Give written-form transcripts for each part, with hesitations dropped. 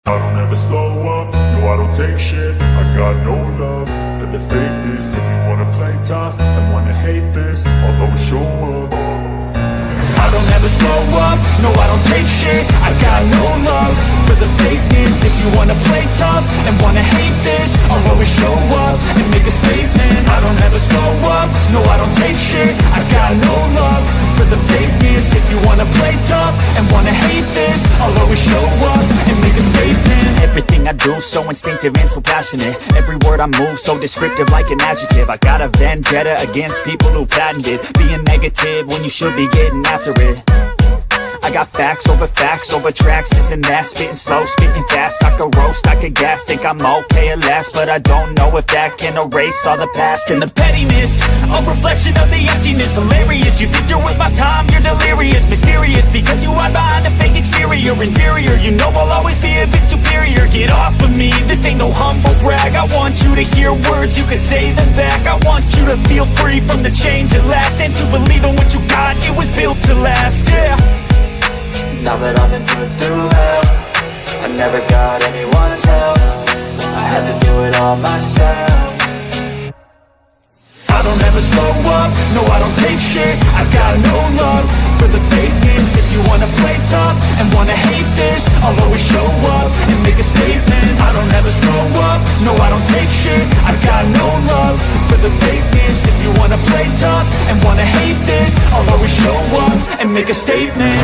I don't ever slow up, no I don't take shit. I got no love for the fakeness. If you wanna play tough and wanna hate this, I'll always show up. I don't ever slow up, no I don't take shit. I got no love for the fakeness. If you wanna play tough and wanna hate this, I'll always show up and make a statement. I don't ever slow up, no I don't take shit. I got no love for the fakeness. If you wanna play tough and wanna hate this, I'll always show up and make a statement. Everything I do so instinctive and so passionate. Every word I move so descriptive like an adjective. I got a vendetta against people who patented being negative when you should be getting after it. I got facts over tracks, this and that. Spitting slow, spitting fast, I could roast, I could gas. Think I'm okay at last, but I don't know if that can erase all the past. And the pettiness, a reflection of the emptiness. Hilarious, you think you're with my time, you're delirious. Mysterious, because you hide behind a fake exterior. Inferior, you know I'll always be a bit superior. Get off of me, this ain't no humble brag. I want you to hear words, you can say them back. I want you to feel free from the chains at last, and to believe in what you got, it was built to last, yeah. Now that I've been put through hell, I never got anyone's help. I had to do it all myself. I don't ever slow up, no I don't take shit. I got no love for the fakeness. If you wanna play tough and wanna hate this, I'll always show up and make a statement. I don't ever slow up, no I don't take shit. I got no love for the fakeness. If you wanna play tough and wanna hate this, I'll always show up and make a statement.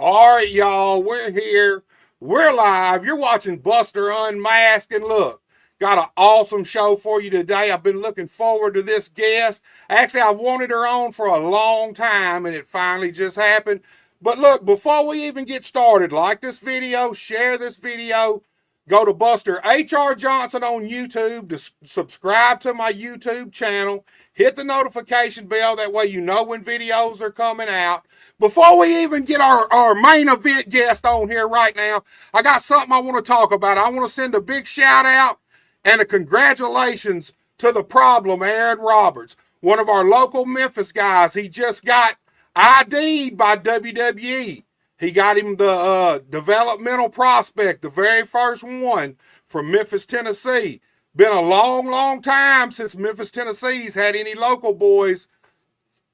All right, y'all, we're here. We're live. You're watching Buster Unmasked, and look, got an awesome show for you today. I've been looking forward to this guest. Actually, I've wanted her on for a long time, and it finally just happened. But look, before we even get started, like this video, share this video, go to Buster H.R. Johnson on YouTube to subscribe to my YouTube channel. Hit the notification bell, that way you know when videos are coming out. Before we even get our main event guest on here right now, I got something I want to talk about. I want to send a big shout out and a congratulations to the problem, Aaron Roberts, one of our local Memphis guys. He just got ID'd by WWE. He got him the developmental prospect, the very first one from Memphis, Tennessee. Been a long, long time since Memphis, Tennessee's had any local boys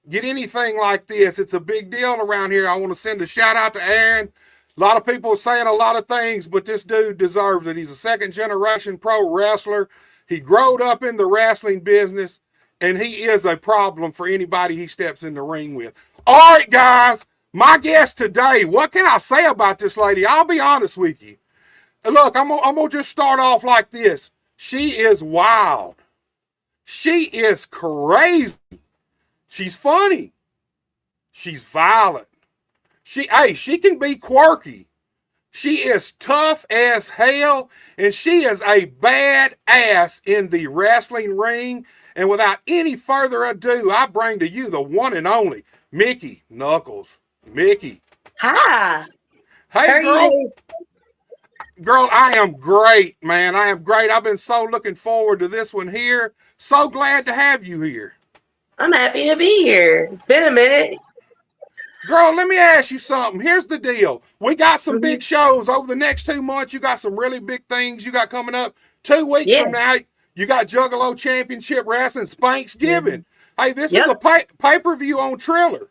get anything like this. It's a big deal around here. I want to send a shout out to Aaron. A lot of people are saying a lot of things, but this dude deserves it. He's a second generation pro wrestler. He growed up in the wrestling business, and he is a problem for anybody he steps in the ring with. All right, guys, my guest today, what can I say about this lady? I'll be honest with you. Look, I'm gonna just start off like this. She is wild. She is crazy. She's funny. She's violent. She can be quirky. She is tough as hell, and she is a badass in the wrestling ring. And without any further ado, I bring to you the one and only Mickie Knuckles. Mickie. Hi. Hey, girl. Girl, I am great, man. I am great. I've been so looking forward to this one here. So glad to have you here. I'm happy to be here. It's been a minute. Girl, let me ask you something. Here's the deal. We got some big shows over the next 2 months. You got some really big things you got coming up. 2 weeks from now, you got Juggalo Championship Wrestling, Thanksgiving. Hey, this is a pay-per-view on Triller.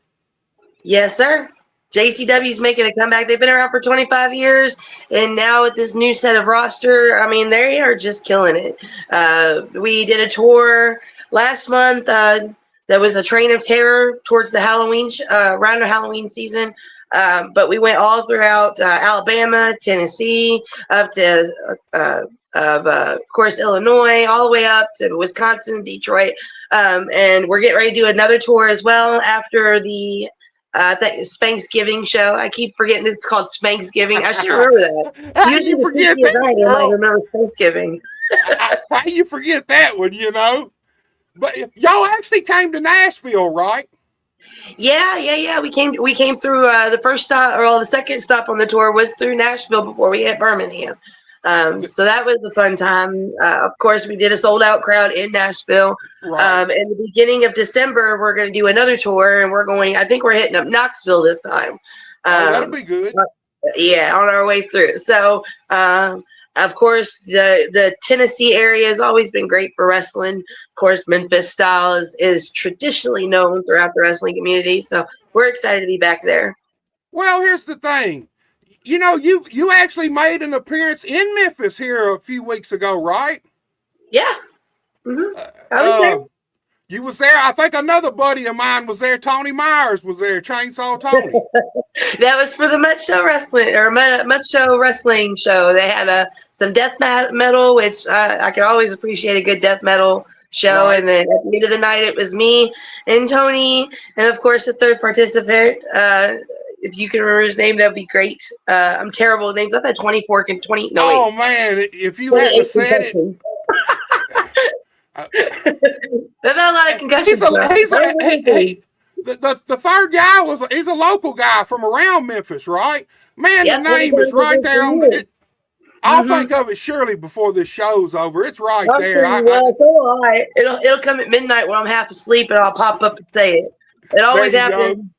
Yes, sir. JCW's making a comeback. They've been around for 25 years, and now with this new set of roster, I mean, they are just killing it. We did a tour last month. There was a Train of Terror towards the Halloween, around the Halloween season. But we went all throughout Alabama, Tennessee, up to, of course, Illinois, all the way up to Wisconsin, Detroit. And we're getting ready to do another tour as well after the Thanksgiving show. I keep forgetting it's called Thanksgiving. I should remember that. How you forget that? I remember Thanksgiving. How you forget that one, you know? But y'all actually came to Nashville, right? Yeah. We came through the first stop, or the second stop on the tour was through Nashville before we hit Birmingham. So that was a fun time. Of course, we did a sold out crowd in Nashville. Right. In the beginning of December, we're going to do another tour, and I think we're hitting up Knoxville this time. Oh, that'll be good. Yeah, on our way through. So, of course, the Tennessee area has always been great for wrestling. Of course, Memphis style is traditionally known throughout the wrestling community. So we're excited to be back there. Well, here's the thing. You know, you actually made an appearance in Memphis here a few weeks ago, right? Yeah. Mm-hmm. I was there. You was there. I think another buddy of mine was there. Tony Myers was there. Chainsaw Tony. That was for the Much Show Wrestling or Much Show Wrestling show. They had some death metal, which I could always appreciate a good death metal show. Right. And then at the end of the night, it was me and Tony, and of course the third participant. If you can remember his name, that'd be great. I'm terrible with names. I've had 24 and 20. No, oh wait. man, if you hadn't said it. I've had a lot of concussions. The third guy he's a local guy from around Memphis, right? Man, the name is right there on it. I'll think of it surely before this show's over. It's right there. It'll come at midnight when I'm half asleep, and I'll pop up and say it. It always happens.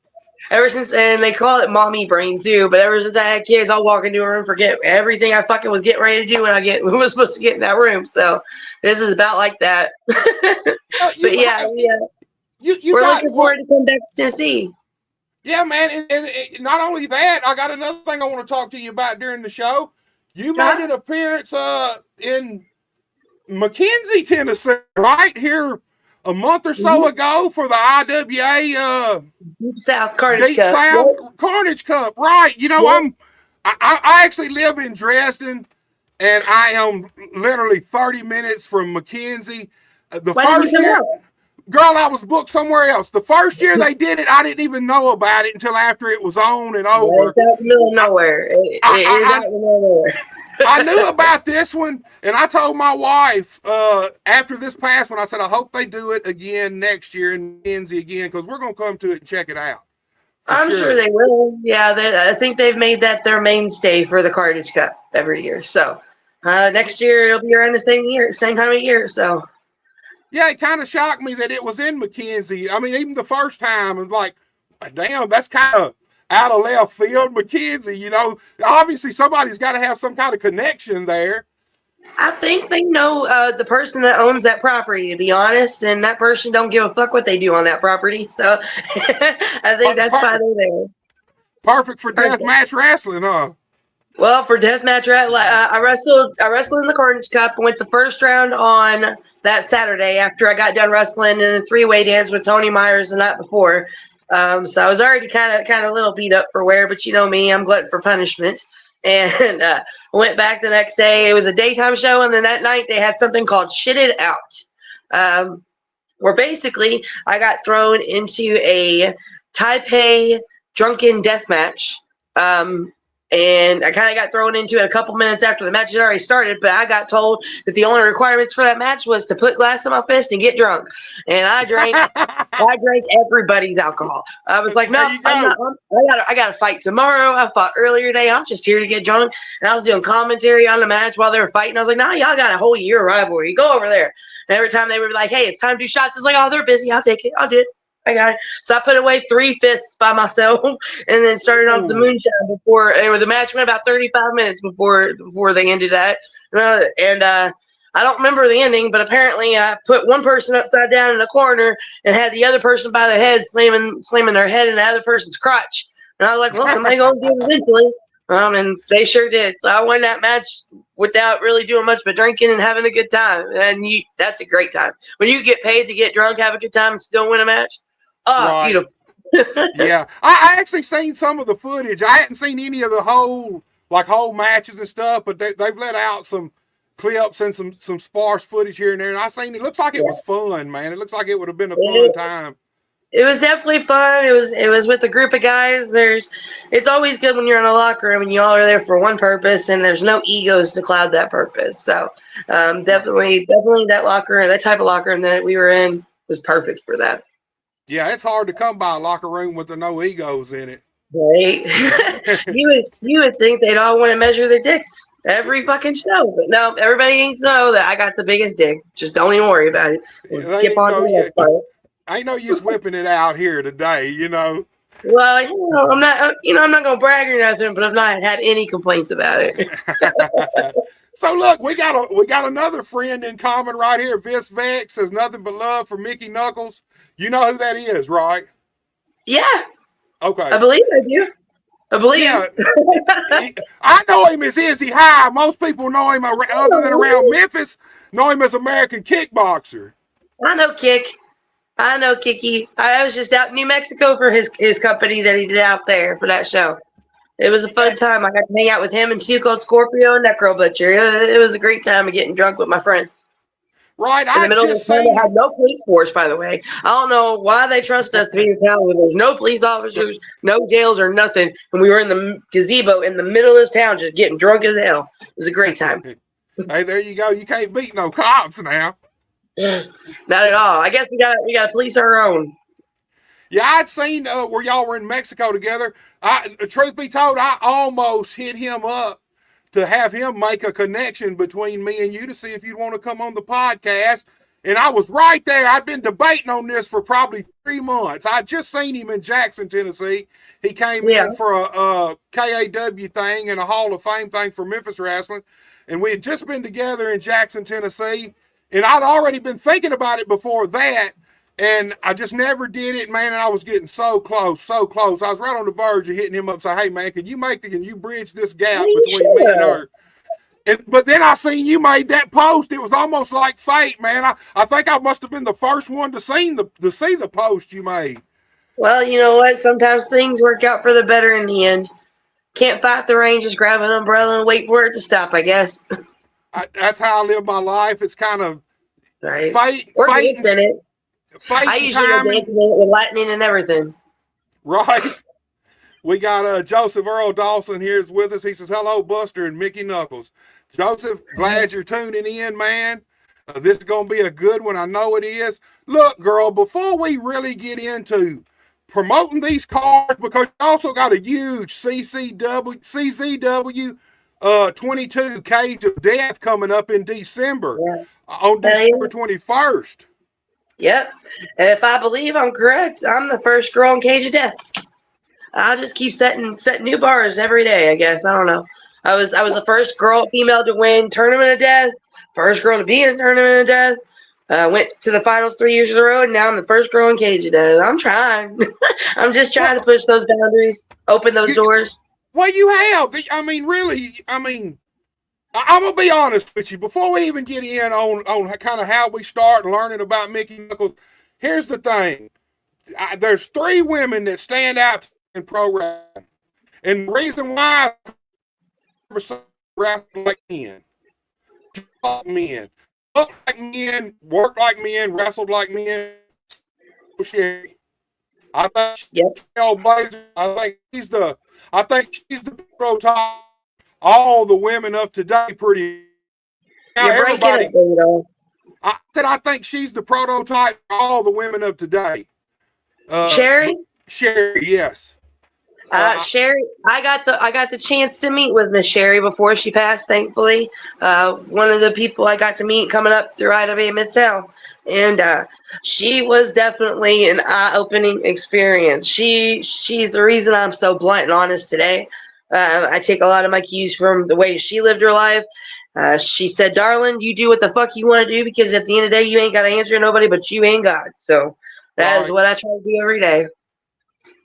Ever since, and they call it mommy brain too, but ever since I had kids, I'll walk into a room, forget everything I fucking was getting ready to do when we was supposed to get in that room. So this is about like that. But yeah, we're looking forward to come back to Tennessee. Yeah, man, and not only that, I got another thing I want to talk to you about during the show. You made an appearance in McKenzie, Tennessee, right here a month or so ago for the IWA Deep South Carnage Cup. South Carnage Cup, right? You know, I actually live in Dresden, and I am literally 30 minutes from McKenzie. The first year, girl, I was booked somewhere else. The first year they did it, I didn't even know about it until after it was on and over. It's out in the middle of nowhere. It is out in the middle of nowhere. I knew about this one, and I told my wife after this past one, I said, I hope they do it again next year in McKenzie again, because we're going to come to it and check it out. I'm sure they will. Yeah, I think they've made that their mainstay for the Carnage Cup every year. So next year it'll be around the same time of year. So yeah, it kind of shocked me that it was in McKenzie. I mean, even the first time, it was like, damn, that's kind of out of left field. McKenzie, you know, obviously somebody's got to have some kind of connection there. I think they know the person that owns that property, to be honest, and that person don't give a fuck what they do on that property. So I think that's why they're there. Perfect for deathmatch wrestling, huh? Well, for deathmatch, I wrestled in the Carnage Cup. Went the first round on that Saturday after I got done wrestling in the three-way dance with Tony Myers the night before. So I was already kind of a little beat up for wear, but you know me, I'm glutton for punishment. And went back the next day. It was a daytime show, and then that night they had something called Shit It Out, where basically I got thrown into a Taipei drunken death match. And I kind of got thrown into it a couple minutes after the match had already started, but I got told that the only requirements for that match was to put glass in my fist and get drunk. And I drank everybody's alcohol. I was like, no, I got to fight tomorrow. I fought earlier today. I'm just here to get drunk. And I was doing commentary on the match while they were fighting. I was like, no, y'all got a whole year rivalry. Go over there. And every time they were like, hey, it's time to do shots. It's like, oh, they're busy. I'll take it. I'll do it. I got it. So I put away 3/5 by myself, and then started off the moonshine the match went about 35 minutes before they ended that. And I don't remember the ending, but apparently I put one person upside down in the corner and had the other person by the head slamming their head in the other person's crotch. And I was like, well, somebody gonna do it eventually. And they sure did. So I won that match without really doing much but drinking and having a good time. And that's a great time. When you get paid to get drunk, have a good time, and still win a match. Oh, right. Beautiful. Yeah. I actually seen some of the footage. I hadn't seen any of the whole matches and stuff, but they've let out some clips and some sparse footage here and there. And I seen it looks like it was fun, man. It looks like it would have been a fun time. It was definitely fun. It was with a group of guys. It's always good when you're in a locker room and you all are there for one purpose, and there's no egos to cloud that purpose. So definitely that locker room, that type of locker room that we were in was perfect for that. Yeah, it's hard to come by a locker room with no egos in it. Right? you would think they'd all want to measure their dicks every fucking show, but no, everybody needs to know that I got the biggest dick. Just don't even worry about it. We'll They skip didn't on to know the you. next part. I know you're whipping it out here today, you know. Well, I'm not gonna brag or nothing, but I've not had any complaints about it. So look, we got another friend in common right here. Vis Vex says nothing but love for Mickey Knuckles. You know who that is, right? Yeah, Okay. I believe I do. I believe. Yeah, I know him as Izzy High. Most people know him other than around Memphis. Know him as American Kickboxer. I know Kick. I know Kiki. I was just out in New Mexico for his company that he did out there for that show. It was a fun time. I got to hang out with him and Two Cold Scorpio and Necro Butcher. It was a great time of getting drunk with my friends. Right, In the I middle of just the town that seen. had no police force, by the way. I don't know why they trust us to be in town when there's no police officers, no jails, or nothing. And we were in the gazebo in the middle of this town just getting drunk as hell. It was a great time. Hey, there you go. You can't beat no cops now. Not at all. I guess we got to police our own. Yeah, I'd seen where y'all were in Mexico together. Truth be told, I almost hit him up to have him make a connection between me and you to see if you'd want to come on the podcast. And I was right there. I'd been debating on this for probably 3 months. I'd just seen him in Jackson, Tennessee. He came in for a KAW thing and a Hall of Fame thing for Memphis Wrestling. And we had just been together in Jackson, Tennessee. And I'd already been thinking about it before that. And I just never did it, man. And I was getting so close, so close. I was right on the verge of hitting him up and say, hey, man, can you bridge this gap between me and her? But then I seen you made that post. It was almost like fate, man. I think I must have been the first one to see the post you made. Well, you know what? Sometimes things work out for the better in the end. Can't fight the rain, just grab an umbrella and wait for it to stop, I guess. That's how I live my life. It's kind of right. fate. Or dancing it. I usually go dancing it with lightning and everything. Right. We got Joseph Earl Dawson here with us. He says, hello, Buster and Mickey Knuckles. Joseph, glad you're tuning in, man. This is going to be a good one. I know it is. Look, girl, before we really get into promoting these cards, because you also got a huge CZW 22 Cage of Death coming up in December, on December 21st. Yep. And if I believe I'm correct, I'm the first girl in Cage of Death. I'll just keep setting new bars every day, I guess. I don't know. I was the first female to win Tournament of Death, first girl to be in Tournament of Death. Went to the finals 3 years in a row, and now I'm the first girl in Cage of Death. I'm trying. I'm just trying to push those boundaries, open those doors. Well, you have. I mean, really, I'm going to be honest with you. Before we even get in on kind of how we start learning about Mickey Knuckles, here's the thing. There's 3 women that stand out in pro wrestling. And the reason why wrestle like men, talk men, look like men, work like men, wrestled like men. Sherry. I think I think she's the prototype. All the women of today pretty. Now everybody. I said I think she's the prototype for all the women of today. Sherry, yes. Sherry, I got the chance to meet with Miss Sherry before she passed, thankfully. One of the people I got to meet coming up through IWA Mid-South. And she was definitely an eye-opening experience. She's the reason I'm so blunt and honest today. I take a lot of my cues from the way she lived her life. She said, darling, you do what the fuck you want to do, because at the end of the day, you ain't got to answer to nobody but you and God. So that is what I try to do every day.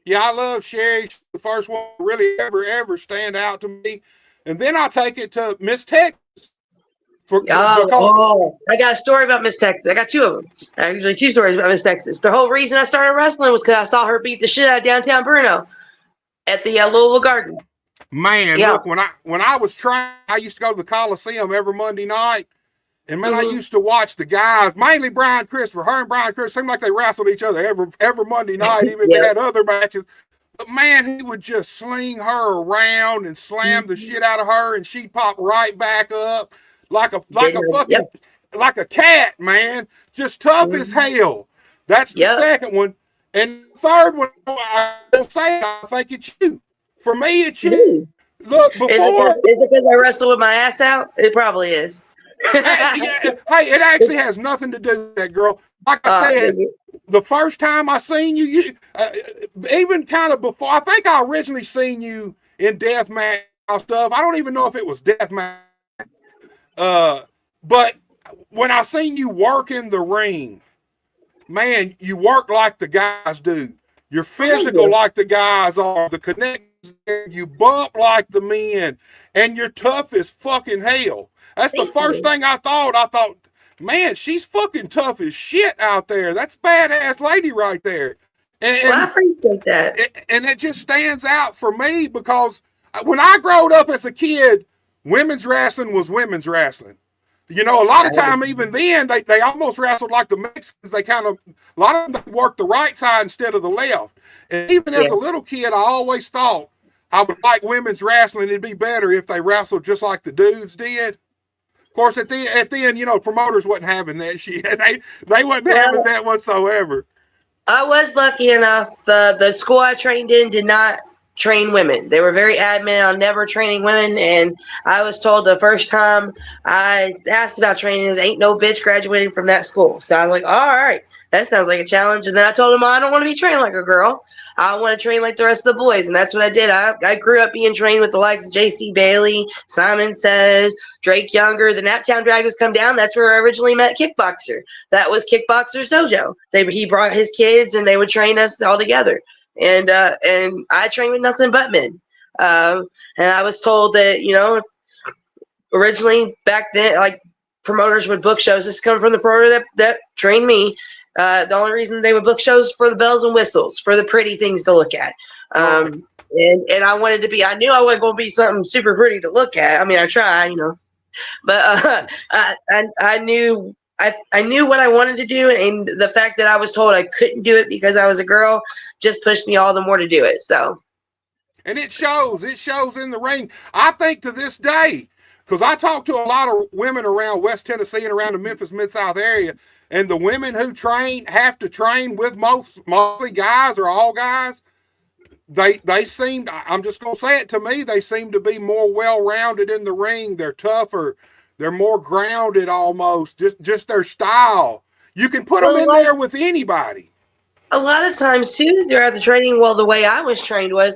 Yeah, I love Sherry. She's the first one to really ever stand out to me. And then I take it to Miss Texas. I got a story about Miss Texas. I got 2 of them. Actually, 2 stories about Miss Texas. The whole reason I started wrestling was because I saw her beat the shit out of downtown Bruno at the Louisville Garden. Man, look, when I was trying, I used to go to the Coliseum every Monday night. And man, I used to watch the guys, mainly Brian Christopher. Her and Brian Christopher seemed like they wrestled each other every Monday night, even if they had other matches. But man, he would just sling her around and slam the shit out of her, and she'd pop right back up like a cat, man. Just tough as hell. That's the second one. And the third one, I will say, I think it's you. For me, it's you. Me. Look, Is before. it because I wrestle with my ass out? It probably is. Hey, it actually has nothing to do with that, girl. Like I said, the first time I seen you, even kind of before, I think I originally seen you in deathmatch stuff. I don't even know if it was deathmatch. But when I seen you work in the ring, man, you work like the guys do. You're physical like the guys are. The connections there. You bump like the men, and you're tough as fucking hell. That's the first thing I thought. I thought, man, she's fucking tough as shit out there. That's badass lady right there. And, well, I appreciate that. And it just stands out for me because when I growed up as a kid, women's wrestling was women's wrestling. You know, a lot of time, even then, they almost wrestled like the Mexicans. They kind of, a lot of them worked the right side instead of the left. And even as a little kid, I always thought I would like women's wrestling. It'd be better if they wrestled just like the dudes did. Of course, at the end, you know, promoters wasn't having that shit. They wasn't having that whatsoever. I was lucky enough. The school I trained in did not train women. They were very adamant on never training women, and I was told the first time I asked about training is ain't no bitch graduating from that school. So I was like, all right, that sounds like a challenge. And then I told them I don't want to be trained like a girl. I want to train like the rest of the boys, and that's what I did. I grew up being trained with the likes of J.C. Bailey, Simon Says, Drake Younger. The Naptown Dragons come down. That's where I originally met Kickboxer. That was Kickboxer's dojo. He brought his kids, and they would train us all together. And I trained with nothing but men. And I was told that, you know, originally back then, like promoters would book shows. This is coming from the promoter that trained me. The only reason they would book shows for the bells and whistles, for the pretty things to look at. And I wanted to be, I knew I wasn't going to be something super pretty to look at. I mean, I tried, you know, but I knew what I wanted to do, and the fact that I was told I couldn't do it because I was a girl just pushed me all the more to do it. So, and it shows in the ring. I think to this day, because I talk to a lot of women around West Tennessee and around the Memphis Mid-South area, and the women who train have to train with mostly guys or all guys. They seem, I'm just going to say it, to me, they seem to be more well-rounded in the ring. They're tougher. They're more grounded almost, just their style. You can put them in there with anybody. A lot of times, too, throughout the training, well, the way I was trained was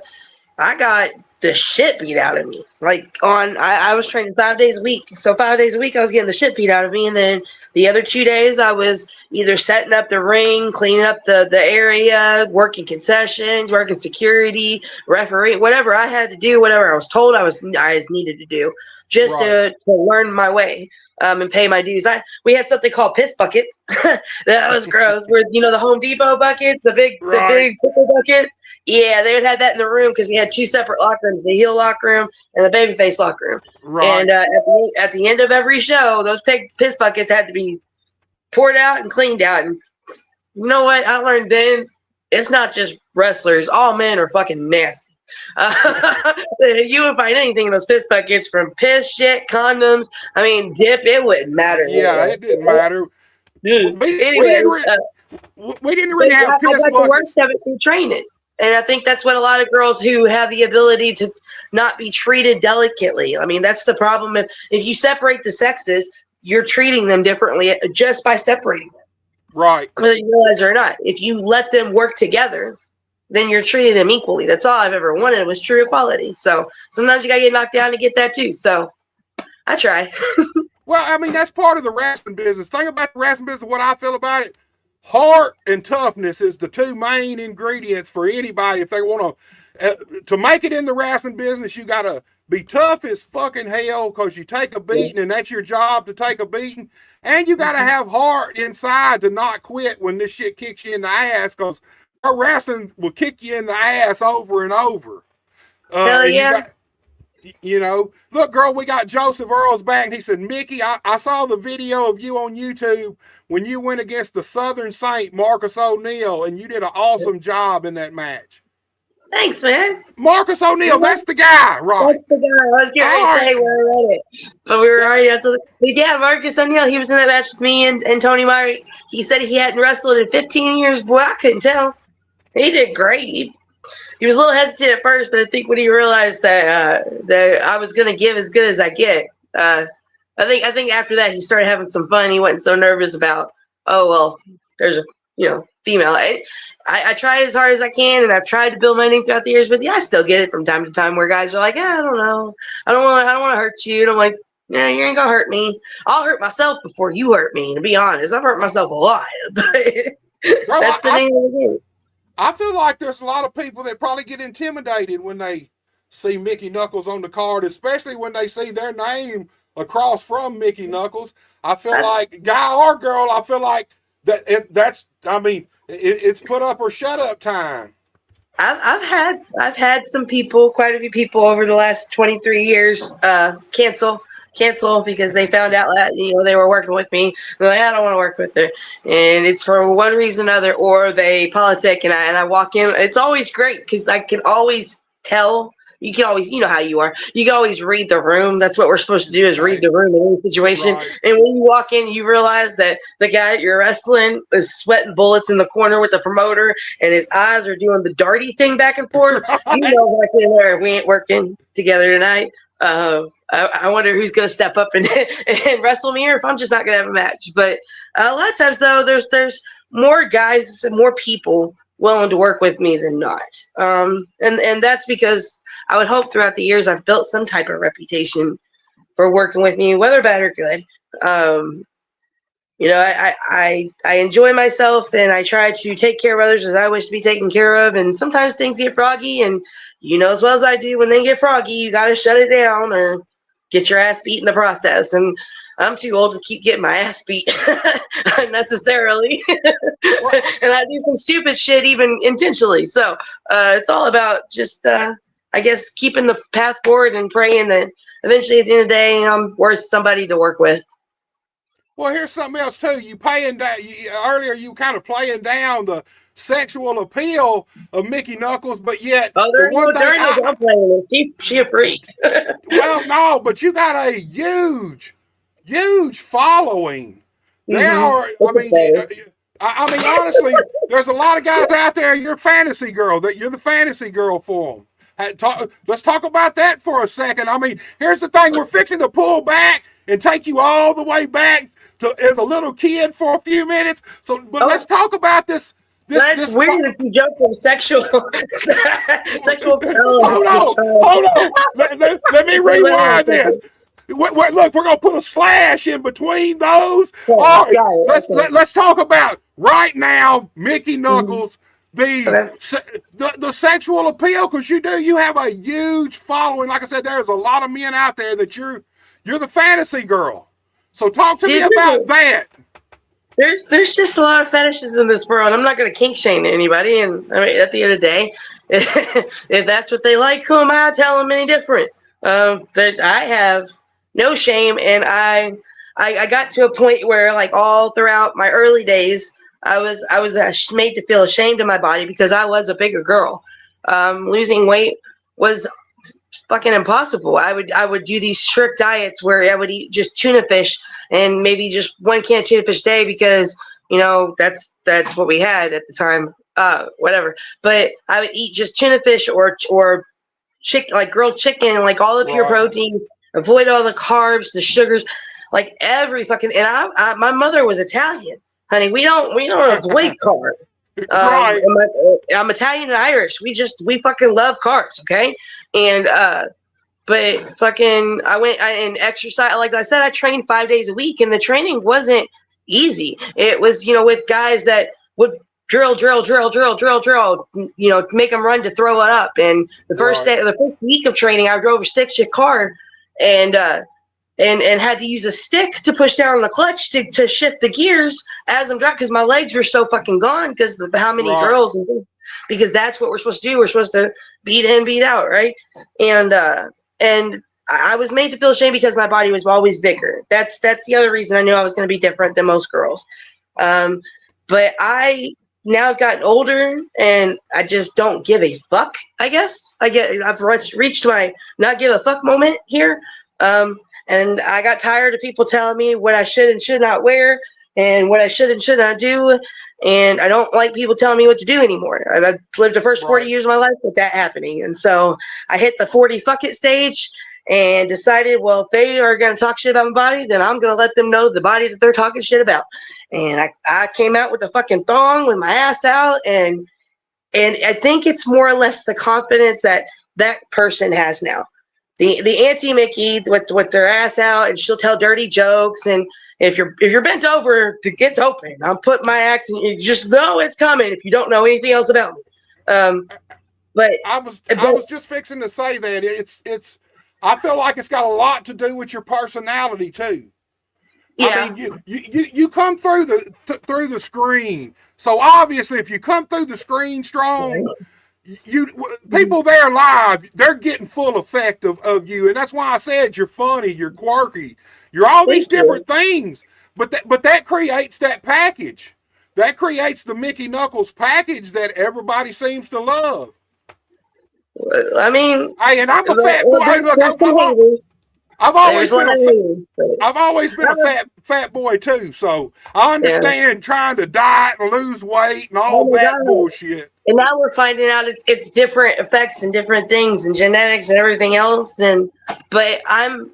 I got the shit beat out of me. Like, I was training 5 days a week. So 5 days a week, I was getting the shit beat out of me. And then the other 2 days, I was either setting up the ring, cleaning up the area, working concessions, working security, referee, whatever I had to do, whatever I was told I needed to do, just to learn my way. And pay my dues. We had something called piss buckets. That was gross. Where, you know, the Home Depot buckets, the big pickle buckets. Yeah, they would have that in the room because we had 2 separate locker rooms: the heel locker room and the babyface locker room. Right. And at the end of every show, those piss buckets had to be poured out and cleaned out. And you know what I learned then? It's not just wrestlers. All men are fucking nasty. You would find anything in those piss buckets, from piss, shit, condoms. I mean, dip. It wouldn't matter. Yeah, it didn't matter. Dude, we didn't really have piss I got buckets. the worst of it through training, and I think that's what a lot of girls who have the ability to not be treated delicately. I mean, that's the problem. If you separate the sexes, you're treating them differently just by separating them. Right. Whether you realize it or not. If you let them work together, then you're treating them equally. That's all I've ever wanted, was true equality. So sometimes you gotta get knocked down to get that too. So I try. Well, I mean, that's part of the wrestling business. Think about the wrestling business, what I feel about it. Heart and toughness is the 2 main ingredients for anybody. If they want to make it in the wrestling business, you got to be tough as fucking hell, because you take a beating, and that's your job, to take a beating. And you got to have heart inside to not quit when this shit kicks you in the ass, because wrestling will kick you in the ass over and over. Hell yeah. You know, look, girl, we got Joseph Earls back, and he said, Mickie, I saw the video of you on YouTube when you went against the Southern Saint, Marcus O'Neal, and you did an awesome job in that match. Thanks, man. Marcus O'Neal, that's the guy, right? That's the guy. I was getting ready to say where I read it. But we were already on something. But yeah, Marcus O'Neal, he was in that match with me and Tony Meyer. He said he hadn't wrestled in 15 years. Boy, I couldn't tell. He did great. He was a little hesitant at first, but I think when he realized that I was going to give as good as I get, I think after that he started having some fun. He wasn't so nervous about, oh well, there's a female. I try as hard as I can, and I've tried to build my name throughout the years. But yeah, I still get it from time to time where guys are like, I don't know, I don't want to hurt you. And I'm like, yeah, you ain't gonna hurt me. I'll hurt myself before you hurt me. To be honest, I've hurt myself a lot, but Bro, that's the name of the game. I feel like there's a lot of people that probably get intimidated when they see Mickey Knuckles on the card, especially when they see their name across from Mickey Knuckles. I feel like, guy or girl, I feel like it's put up or shut up time. I've had some people, quite a few people over the last 23 years, cancel because they found out that they were working with me. They're like, I don't want to work with her, and it's for one reason or another, or they politic, and I walk in. It's always great because I can always tell. You can always, how you are. You can always read the room. That's what we're supposed to do, is read the room in any situation. Right. And when you walk in, you realize that the guy that you're wrestling is sweating bullets in the corner with the promoter, and his eyes are doing the darty thing back and forth. Right. Back in there, we ain't working together tonight. I wonder who's going to step up and wrestle me, or if I'm just not going to have a match. But a lot of times, though, there's more guys, more people willing to work with me than not. And that's because I would hope throughout the years I've built some type of reputation for working with me, whether bad or good. I enjoy myself, and I try to take care of others as I wish to be taken care of. And sometimes things get froggy, and as well as I do, when they get froggy, you got to shut it down or get your ass beat in the process. And I'm too old to keep getting my ass beat unnecessarily. And I do some stupid shit even intentionally. So it's all about just, I guess, keeping the path forward and praying that eventually at the end of the day, I'm worth somebody to work with. Well, here's something else too. Earlier you kind of playing down the sexual appeal of Mickey Knuckles, but yet I'm playing it. She a freak. Well, no, but you got a huge following. I mean, honestly, there's a lot of guys out there. You're fantasy girl. You're the fantasy girl for them. Let's talk about that for a second. I mean, here's the thing: we're fixing to pull back and take you all the way back to as a little kid for a few minutes. But let's talk about this. That's weird if you jump from sexual. Hold on. Let me rewind this. Look, we're gonna put a slash in between those. All right, let's talk about right now, Mickey Knuckles, the sexual appeal, because you have a huge following. Like I said, there's a lot of men out there that you're the fantasy girl. So talk to me about that. There's just a lot of fetishes in this world. I'm not going to kink shame anybody, and I mean, at the end of the day, if that's what they like, who am I to tell them any different? That I have no shame, and I got to a point where, like, all throughout my early days, I was made to feel ashamed of my body because I was a bigger girl. Losing weight was fucking impossible. I would do these strict diets where I would eat just tuna fish and maybe just one can of tuna fish a day because that's what we had at the time. Whatever. But I would eat just tuna fish or chicken, like grilled chicken, like all of your protein. Avoid all the carbs, the sugars, like every fucking. And I my mother was Italian, honey. We don't avoid carbs. Right. I'm Italian and Irish. We fucking love carbs, okay? And but fucking and exercise. Like I said, I trained 5 days a week, and the training wasn't easy. It was, with guys that would drill, make them run to throw it up. And the first week of training, I drove a stick shift car, and had to use a stick to push down on the clutch to shift the gears as I'm driving, because my legs were so fucking gone because of how many drills, and because that's what we're supposed to do. We're supposed to beat in, beat out, right? And I was made to feel ashamed because my body was always bigger. That's the other reason I knew I was going to be different than most girls. But now I've gotten older, and I just don't give a fuck, I guess. I've reached my not give a fuck moment here. And I got tired of people telling me what I should and should not wear. and what I should and should not do. And I don't like people telling me what to do anymore. I've lived the first 40 years of my life with that happening. And so I hit the 40 fuck it stage and decided, well, if they are going to talk shit about my body, then I'm going to let them know the body that they're talking shit about. And I came out with a fucking thong with my ass out. And I think it's more or less the confidence that that person has now. The Auntie Mickie with their ass out, and she'll tell dirty jokes, and if you're bent over, it gets open. I'm putting my axe, and you just know it's coming if you don't know anything else about me. But I was just fixing to say that it's. I feel like it's got a lot to do with your personality too. Yeah. I mean, you come through the screen. So obviously, if you come through the screen strong, people there live, they're getting full effect of you, and that's why I said you're funny, you're quirky, you're all these different things. But that creates that package. That creates the Mickey Knuckles package that everybody seems to love. I mean, hey, and I'm a fat boy. Hey, look, I've always been a fat boy too, so I understand trying to diet and lose weight and all that bullshit. And now we're finding out it's different effects and different things and genetics and everything else. But I'm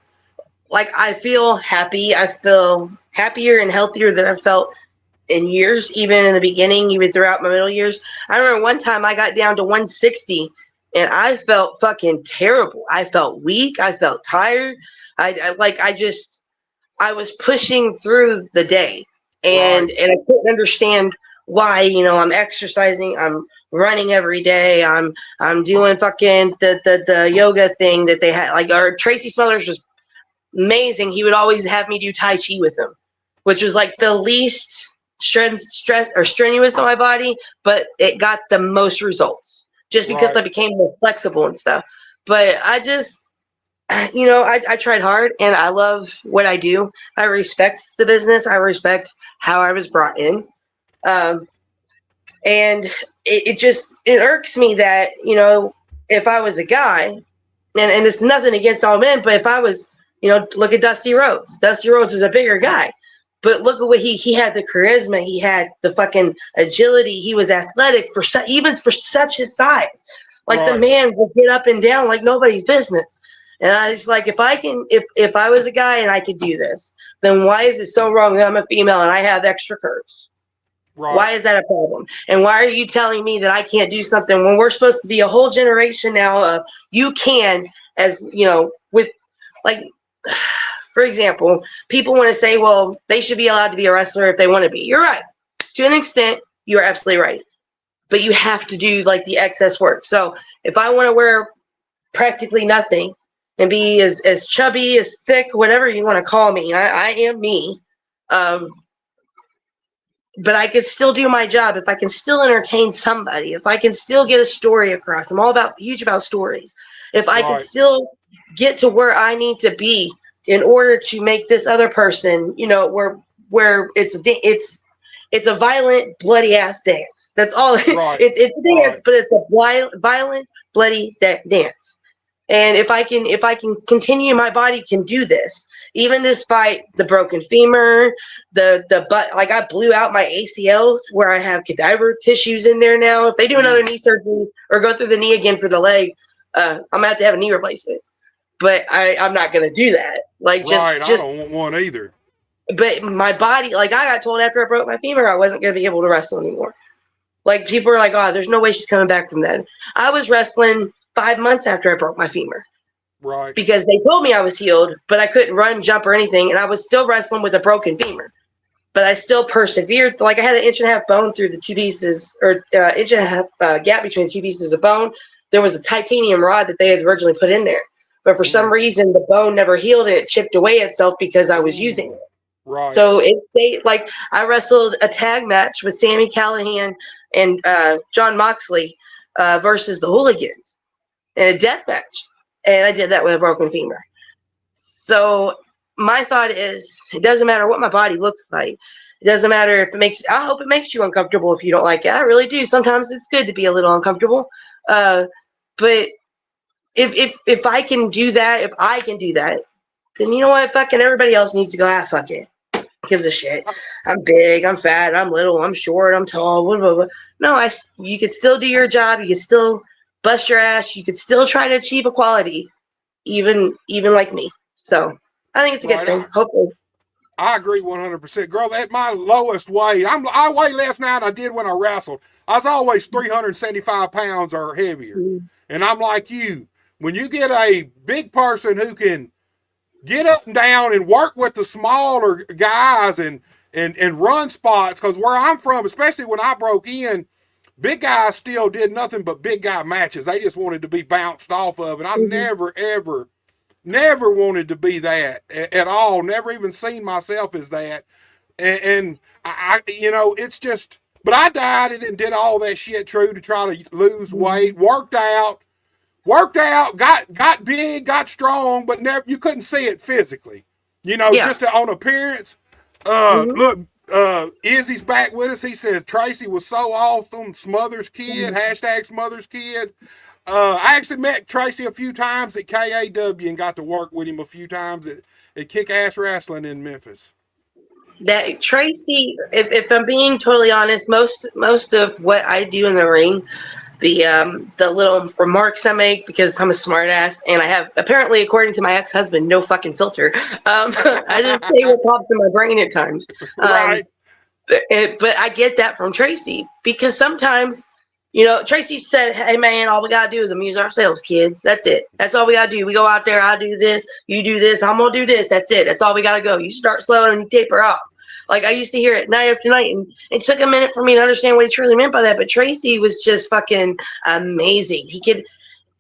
like, I feel happy. I feel happier and healthier than I've felt in years, even in the beginning, even throughout my middle years. I remember one time I got down to 160 and I felt fucking terrible. I felt weak. I felt tired. I was pushing through the day, and I couldn't understand why. I'm exercising. I'm running every day. I'm doing fucking the yoga thing that they had. Like, our Tracy Smothers was amazing. He would always have me do Tai Chi with him, which was like the least strenuous on my body, but it got the most results just because I became more flexible and stuff. But I just, I tried hard, and I love what I do. I respect the business. I respect how I was brought in. And it irks me that, if I was a guy, and it's nothing against all men, but if I was, look at Dusty Rhodes. Dusty Rhodes is a bigger guy, but look at what he had, the charisma, he had the fucking agility. He was athletic even for such his size. Like, the man would get up and down like nobody's business. And I was like, if I was a guy and I could do this, then why is it so wrong that I'm a female and I have extra curves? Why is that a problem? And why are you telling me that I can't do something when we're supposed to be a whole generation now of you can, as with, like, for example, people want to say, well, they should be allowed to be a wrestler if they want to be. You're right. To an extent, you're absolutely right. But you have to do like the excess work. So if I want to wear practically nothing and be as chubby, as thick, whatever you want to call me, I am me. But I could still do my job if I can still entertain somebody, if I can still get a story across. I'm all huge about stories. If I can still get to where I need to be in order to make this other person, where it's a violent, bloody ass dance. That's all. It's a dance, but it's a violent, bloody dance. And if I can continue, my body can do this, even despite the broken femur, the butt. Like, I blew out my ACLs where I have cadaver tissues in there now. If they do another knee surgery or go through the knee again for the leg, I'm gonna have to have a knee replacement. But I'm not gonna do that. Like, just I don't want one either. But my body, like, I got told after I broke my femur, I wasn't gonna be able to wrestle anymore. Like, people are like, oh, there's no way she's coming back from that. I was wrestling 5 months after I broke my femur. Because they told me I was healed, but I couldn't run, jump, or anything, and I was still wrestling with a broken femur. But I still persevered. Like, I had an 1.5 inch bone through the two pieces, or 1.5 inch gap between the two pieces of bone. There was a titanium rod that they had originally put in there. But for some reason, the bone never healed and it chipped away itself because I was using it. So like, I wrestled a tag match with Sami Callihan and Jon Moxley versus the Hooligans in a death match. And I did that with a broken femur. So my thought is, it doesn't matter what my body looks like. It doesn't matter if I hope it makes you uncomfortable if you don't like it. I really do. Sometimes it's good to be a little uncomfortable. But if I can do that, then you know what? Fucking everybody else needs to go, fuck it. Gives a shit. I'm big, I'm fat, I'm little, I'm short, I'm tall, blah, blah, blah. No, you could still do your job. You could still bust your ass. You could still try to achieve equality, even like me. So I think it's a good thing. Hopefully. I agree 100%. Girl, at my lowest weight, I weigh less now than I did when I wrestled. I was always 375 pounds or heavier. Mm-hmm. And I'm like you. When you get a big person who can get up and down and work with the smaller guys and run spots, because where I'm from, especially when I broke in, big guys still did nothing but big guy matches. They just wanted to be bounced off of. And I never wanted to be that at all. Never even seen myself as that. And I it's just, but I dieted and did all that shit, true, to try to lose weight, worked out, got big, got strong, but never, you couldn't see it physically, just on appearance. Look, Izzy's back with us. He says Tracy was so awesome. Smothers kid, hashtag Smothers kid. I actually met Tracy a few times at KAW and got to work with him a few times at Kick Ass Wrestling in Memphis. That Tracy, if I'm being totally honest, most of what I do in the ring, the little remarks I make, because I'm a smart ass and I have, apparently, according to my ex-husband, no fucking filter. I just say what pops in my brain at times. Right. But I get that from Tracy, because sometimes, Tracy said, hey man, all we gotta do is amuse ourselves, kids. That's it. That's all we gotta do. We go out there, I do this, you do this, I'm gonna do this. That's it. That's all we gotta go. You start slow and you taper off. Like I used to hear it night after night, and it took a minute for me to understand what he truly meant by that. But Tracy was just fucking amazing. He could,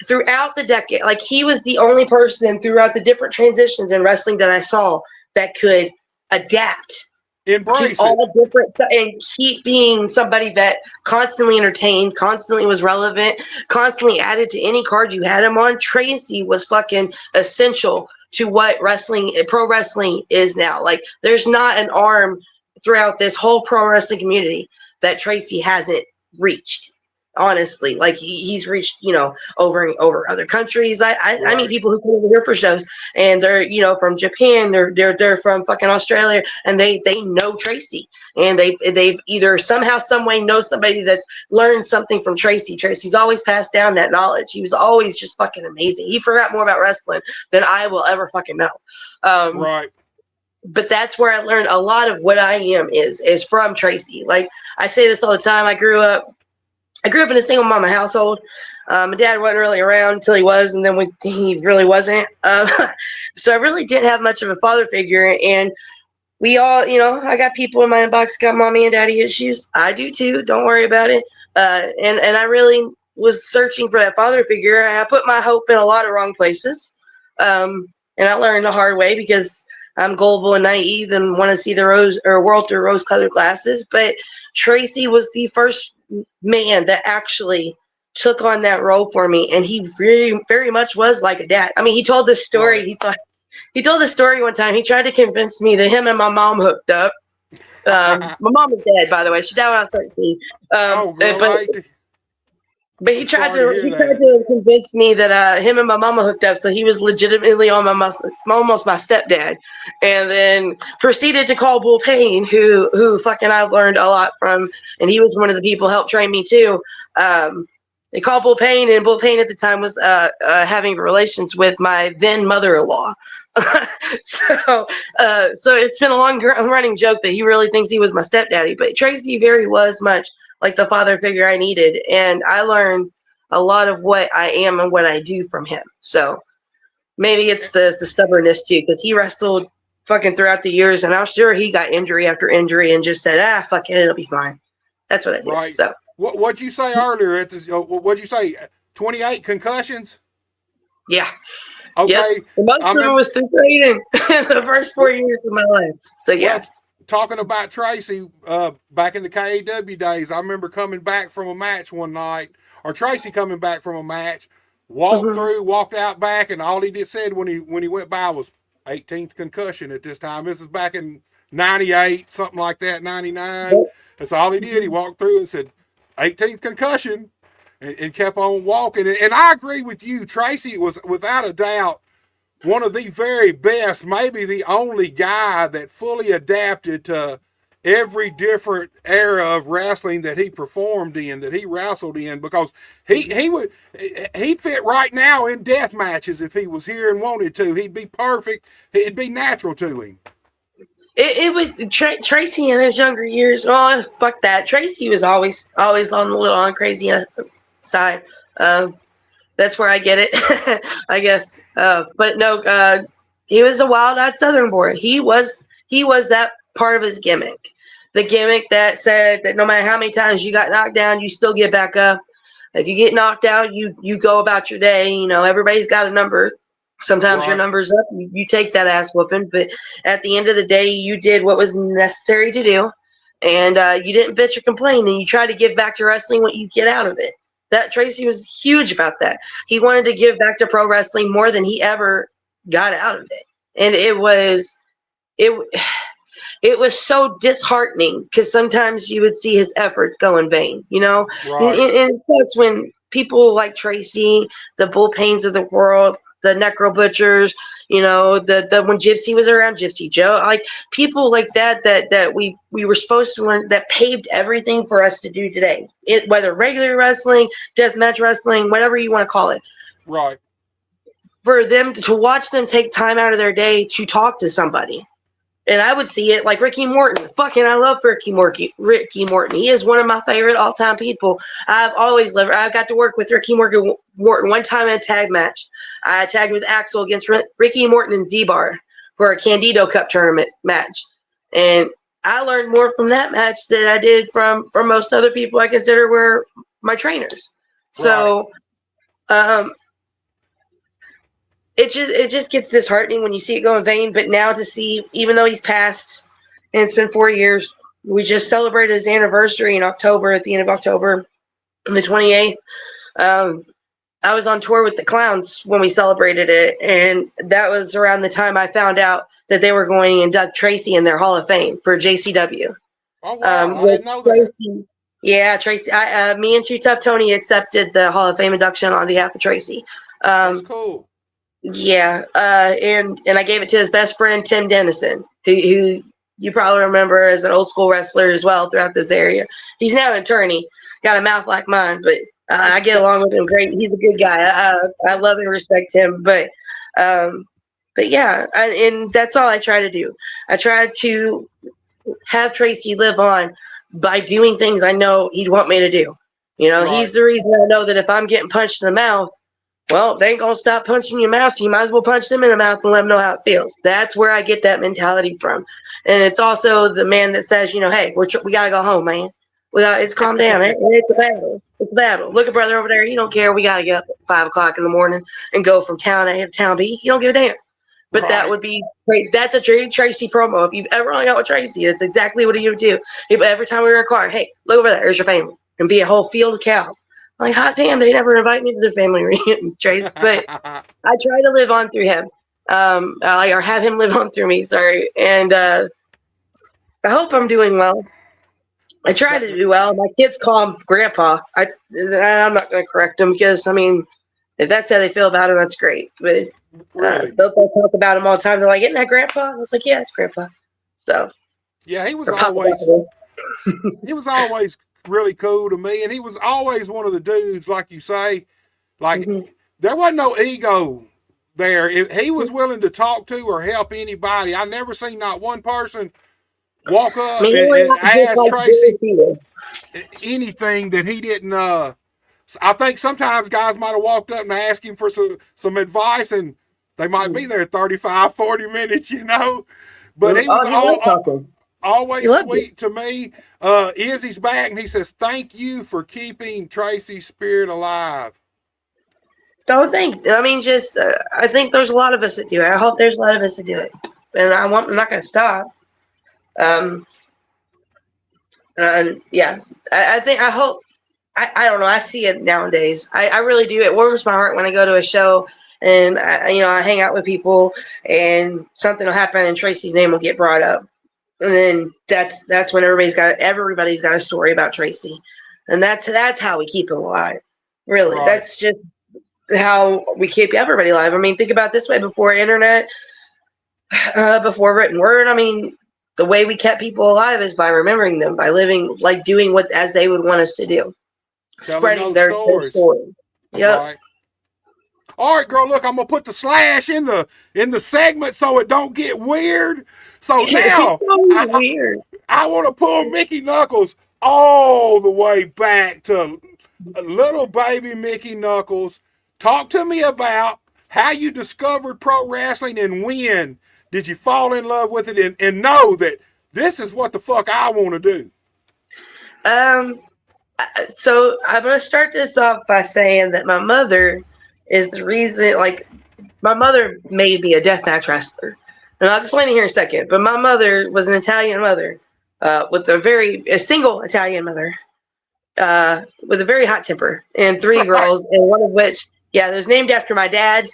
throughout the decade, like he was the only person throughout the different transitions in wrestling that I saw that could adapt, embrace all different, and keep being somebody that constantly entertained, constantly was relevant, constantly added to any card you had him on. Tracy was fucking essential to what pro wrestling is now. Like there's not an arm throughout this whole pro wrestling community that Tracy hasn't reached. Honestly, like he's reached, over other countries. I meet people who come over here for shows, and they're, from Japan, they're from fucking Australia, and they know Tracy, and they've either somehow, some way know somebody that's learned something from Tracy. Tracy's always passed down that knowledge. He was always just fucking amazing. He forgot more about wrestling than I will ever fucking know. Right. But that's where I learned a lot of what I am is from Tracy. Like I say this all the time. I grew up in a single mama household. My dad wasn't really around until he was, and then he really wasn't. So I really didn't have much of a father figure. And we all, I got people in my inbox got mommy and daddy issues. I do too. Don't worry about it. And I really was searching for that father figure. I put my hope in a lot of wrong places. And I learned the hard way because I'm gullible and naive and want to see the world through rose-colored glasses. But Tracy was the first man that actually took on that role for me, and he very, very much was like a dad. I mean, he told this story. He told this story one time. He tried to convince me that him and my mom hooked up. My mom is dead, by the way. She died when I was 13. But he tried to convince me that him and my mama hooked up, so he was legitimately on almost my stepdad, and then proceeded to call Bull Payne, who fucking I've learned a lot from, and he was one of the people who helped train me too. They called Bull Payne, and Bull Payne at the time was having relations with my then mother-in-law. So it's been a long running joke that he really thinks he was my stepdaddy, but Tracy very was much like the father figure I needed, and I learned a lot of what I am and what I do from him. So maybe it's the stubbornness too, because he wrestled fucking throughout the years, and I'm sure he got injury after injury and just said, fuck it, it'll be fine. That's what I did. Right. So what'd you say earlier at this? What'd you say? 28 concussions? Yeah. Okay. Yep. Most of it was through training in the first 4 years of my life. So yeah. Well, talking about Tracy, back in the KAW days, I remember coming back from a match one night, or Tracy coming back from a match, walked out back, and all he said when he went by was 18th concussion at this time. This is back in 98, something like that, 99. Yep. That's all he did. He walked through and said, 18th concussion, and kept on walking. And I agree with you. Tracy was, without a doubt, one of the very best, maybe the only guy that fully adapted to every different era of wrestling that he performed in, that he wrestled in, because he fit right now in death matches if he was here and wanted to. He'd be perfect. It'd be natural to him. It would Tracy in his younger years. Oh, fuck that. Tracy was always on the little on crazy side. That's where I get it, I guess. But no, he was a wild-eyed Southern boy. He was that part of his gimmick. The gimmick that said that no matter how many times you got knocked down, you still get back up. If you get knocked out, you go about your day. You know, everybody's got a number. Sometimes your number's up. You take that ass whooping. But at the end of the day, you did what was necessary to do. And you didn't bitch or complain. And you try to give back to wrestling what you get out of it. That Tracy was huge about that. He wanted to give back to pro wrestling more than he ever got out of it. And it was so disheartening because sometimes you would see his efforts go in vain, you know? Right. And that's when people like Tracy, the Bull Pains of the world, the Necro Butchers, you know, the when Gypsy was around, Gypsy Joe, like people like that we were supposed to learn, that paved everything for us to do today. Whether regular wrestling, deathmatch wrestling, whatever you want to call it. Right. For them to watch them take time out of their day to talk to somebody. And I would see it like Ricky Morton. Fucking, I love Ricky Morton. He is one of my favorite all-time people. I've always loved. I've got to work with Ricky Morton one time in a tag match. I tagged with Axel against Ricky Morton and Z-Bar for a Candido Cup tournament match, and I learned more from that match than I did from most other people I consider were my trainers. So, it just gets disheartening when you see it go in vain. But now to see, even though he's passed, and it's been 4 years, we just celebrated his anniversary in October, at the end of October, on the 28th. I was on tour with the Clowns when we celebrated it, and that was around the time I found out that they were going to induct Tracy in their Hall of Fame for JCW. Oh, wow. I didn't know that. Tracy, yeah, Tracy. Me and Too Tough Tony accepted the Hall of Fame induction on behalf of Tracy. That's cool. Yeah, and I gave it to his best friend Tim Dennison, who you probably remember as an old school wrestler as well throughout this area. He's now an attorney, got a mouth like mine, but I get along with him great. He's a good guy. I love and respect him, but yeah, and that's all I try to do. I try to have Tracy live on by doing things I know he'd want me to do. You know, he's the reason I know that if I'm getting punched in the mouth, well, they ain't gonna stop punching your mouth, so you might as well punch them in the mouth and let them know how it feels. That's where I get that mentality from. And it's also the man that says, you know, hey, we gotta go home, man. It's calm down. It's a battle. It's a battle. Look at brother over there. He don't care. We gotta get up at 5 o'clock in the morning and go from town A to town B. He don't give a damn. But that would be great. That's a Tracy promo. If you've ever hung out with Tracy, that's exactly what he would do. Every time we were in a car, hey, look over there. There's your family. And be a whole field of cows. Like, hot damn, they never invite me to their family reunions, Trace. But I try to live on through him, or have him live on through me. Sorry, and I hope I'm doing well. I try to do well. My kids call him Grandpa. I'm not going to correct them because, I mean, if that's how they feel about him, that's great. But they'll talk about him all the time. They're like, "Isn't that Grandpa?" I was like, "Yeah, it's Grandpa." So yeah, he was always really cool to me, and he was always one of the dudes, like you say, like there wasn't no ego there. If he was willing to talk to or help anybody, I never seen not one person walk up and ask Tracy anything that he didn't. I think sometimes guys might have walked up and asked him for some advice, and they might be there 35, 40 minutes, you know. But he was always sweet to me. Izzy's back, and he says, "Thank you for keeping Tracy's spirit alive." I think there's a lot of us that do it. I hope there's a lot of us that do it, and I'm not going to stop. Yeah, I hope. I don't know. I see it nowadays. I really do. It warms my heart when I go to a show and I hang out with people and something will happen and Tracy's name will get brought up, and then that's when everybody's got a story about Tracy, and that's how we keep him alive. Really, that's just how we keep everybody alive. I mean, think about it this way: before internet, before written word, I mean, the way we kept people alive is by remembering them, by living, like doing what as they would want us to do, Telling spreading those their stories. story. Yep. Right. All right, girl. Look, I'm gonna put the slash in the segment so it don't get weird. So now So I weird. I want to pull Mickey Knuckles all the way back to little baby Mickey Knuckles. Talk to me about how you discovered pro wrestling and when did you fall in love with it and know that this is what the fuck I want to do. Um. So I'm gonna start this off by saying that my mother is the reason. Like, my mother made me a deathmatch wrestler, and I'll explain it here in a second. But my mother was an Italian mother, with a single Italian mother, with a very hot temper, and three Right. girls, and one of which, yeah, it was named after my dad.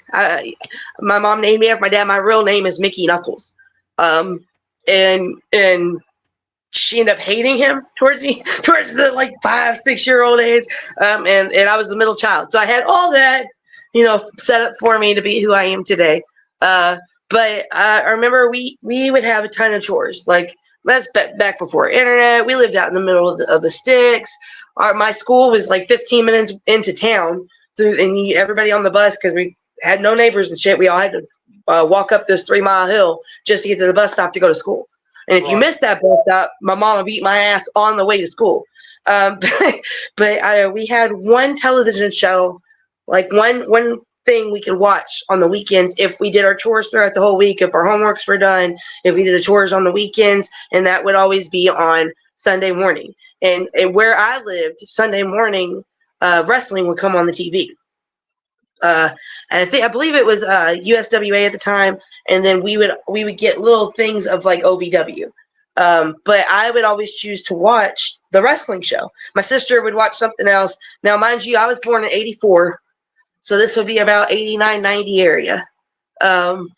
My mom named me after my dad. My real name is Mickey Knuckles, and she ended up hating him towards the like 5-6 year old age, and I was the middle child, so I had all that, set up for me to be who I am today. But I remember we would have a ton of chores. Like, that's back before internet. We lived out in the middle of the sticks. My school was like 15 minutes into town, and everybody on the bus, because we had no neighbors and shit. We all had to walk up this 3-mile hill just to get to the bus stop to go to school. And if you Right. missed that bus stop, my mom beat my ass on the way to school. But we had one television show, like one thing we could watch on the weekends if we did our chores throughout the whole week, if our homeworks were done, if we did the chores on the weekends, and that would always be on Sunday morning. And where I lived, Sunday morning, wrestling would come on the TV. And I believe it was USWA at the time, and then we would get little things of like OVW. But I would always choose to watch the wrestling show. My sister would watch something else. Now, mind you, I was born in '84, so this would be about '89, '90 area, and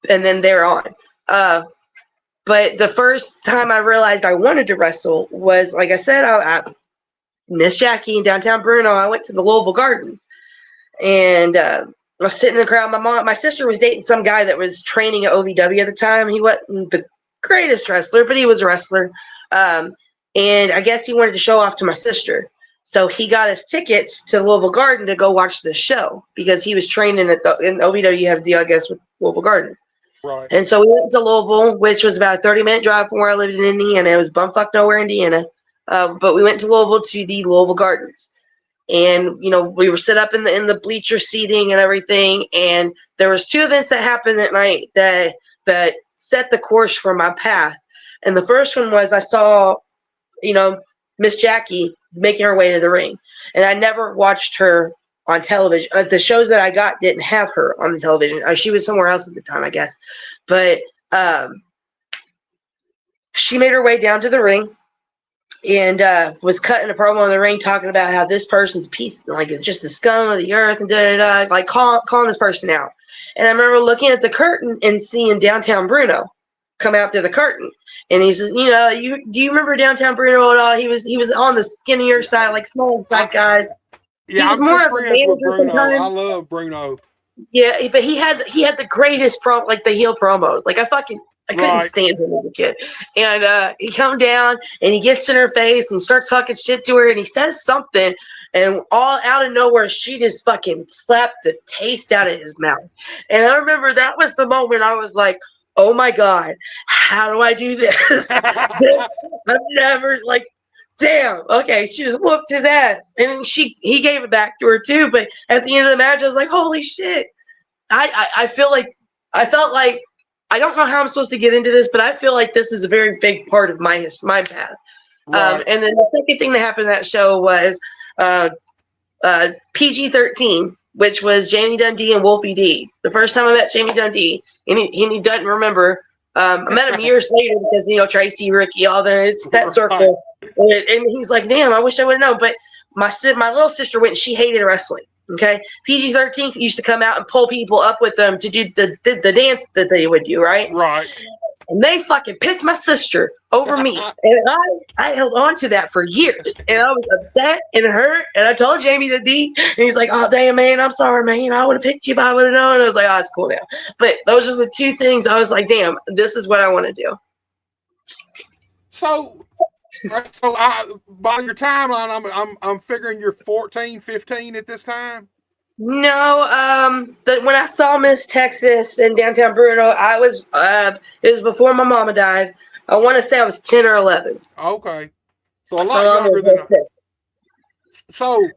then they're on. But the first time I realized I wanted to wrestle was, like I said, I Miss Jackie in downtown Bruno. I went to the Louisville Gardens. And I was sitting in the crowd. My sister was dating some guy that was training at OVW at the time. He wasn't the greatest wrestler, but he was a wrestler. And I guess he wanted to show off to my sister. So he got us tickets to Louisville Garden to go watch the show because he was training in OVW. You have to deal, I guess, with Louisville Gardens. Right. And so we went to Louisville, which was about a 30-minute drive from where I lived in Indiana. It was bumfuck nowhere, Indiana. But we went to Louisville to the Louisville Gardens. And we were set up in the bleacher seating and everything, and there was 2 events that happened that night that set the course for my path. And the first one was I saw Miss Jackie making her way to the ring, and I never watched her on television. The shows that I got didn't have her on the television. She was somewhere else at the time, I guess. But she made her way down to the ring and was cutting a promo in the ring talking about how this person's piece, like, just the scum of the earth, and like calling this person out. And I remember looking at the curtain and seeing downtown Bruno come out through the curtain. And he says, do you remember downtown Bruno at all? He was on the skinnier side, like smaller side guys. Yeah, He was I'm more good of a friends with manager Bruno. sometimes. I love Bruno. Yeah, but he had the greatest like the heel promos. Like, I couldn't Right. stand him as a kid. And he come down and he gets in her face and starts talking shit to her, and he says something, and all out of nowhere she just fucking slapped the taste out of his mouth. And I remember that was the moment I was like, oh my God, how do I do this? I've never, like, damn, okay, she just whooped his ass. And he gave it back to her too. But at the end of the match, I was like, holy shit. I felt like I don't know how I'm supposed to get into this, but I feel like this is a very big part of my path. Right. And then the second thing that happened in that show was PG-13, which was Jamie Dundee and Wolfie D. The first time I met Jamie Dundee, and he doesn't remember. I met him years later because, Tracy, Ricky, all that. It's that circle. Right. And he's like, damn, I wish I would have known. But my little sister went and she hated wrestling. Okay, PG-13 used to come out and pull people up with them to do the dance that they would do, right? Right. And they fucking picked my sister over me. And I held on to that for years. And I was upset and hurt. And I told Jamie the D. And he's like, oh, damn, man, I'm sorry, man. I would have picked you if I would have known. And I was like, oh, it's cool now. But those are the two things I was like, damn, this is what I want to do. So by your timeline, I'm figuring you're 14, 15 at this time. No, when I saw Miss Texas in downtown Bruno, I was it was before my mama died. I want to say I was 10 or 11. Okay, so a lot younger than. So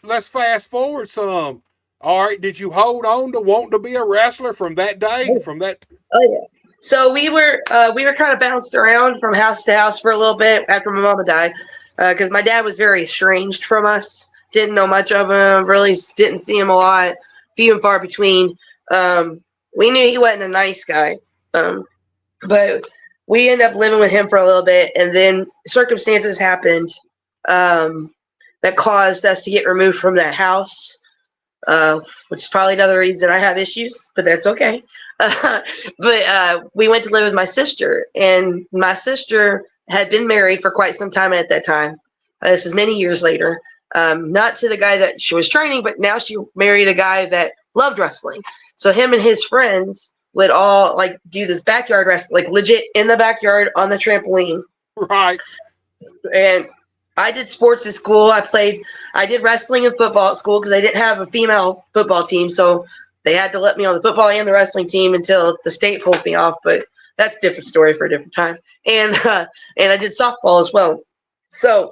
let's fast forward some. All right, did you hold on to wanting to be a wrestler from that day? From that? Oh yeah. So we were kind of bounced around from house to house for a little bit after my mama died, because my dad was very estranged from us. Didn't know much of him. Really didn't see him a lot. Few and far between. We knew he wasn't a nice guy, but we ended up living with him for a little bit, and then circumstances happened that caused us to get removed from that house, which is probably another reason I have issues, but that's okay. But we went to live with my sister, and my sister had been married for quite some time at that time. This is many years later. Not to the guy that she was training, but now she married a guy that loved wrestling. So him and his friends would all like do this backyard wrestling, like legit in the backyard on the trampoline. Right. And I did sports at school. I did wrestling and football at school because I didn't have a female football team. So they had to let me on the football and the wrestling team until the state pulled me off. But that's a different story for a different time. And I did softball as well. So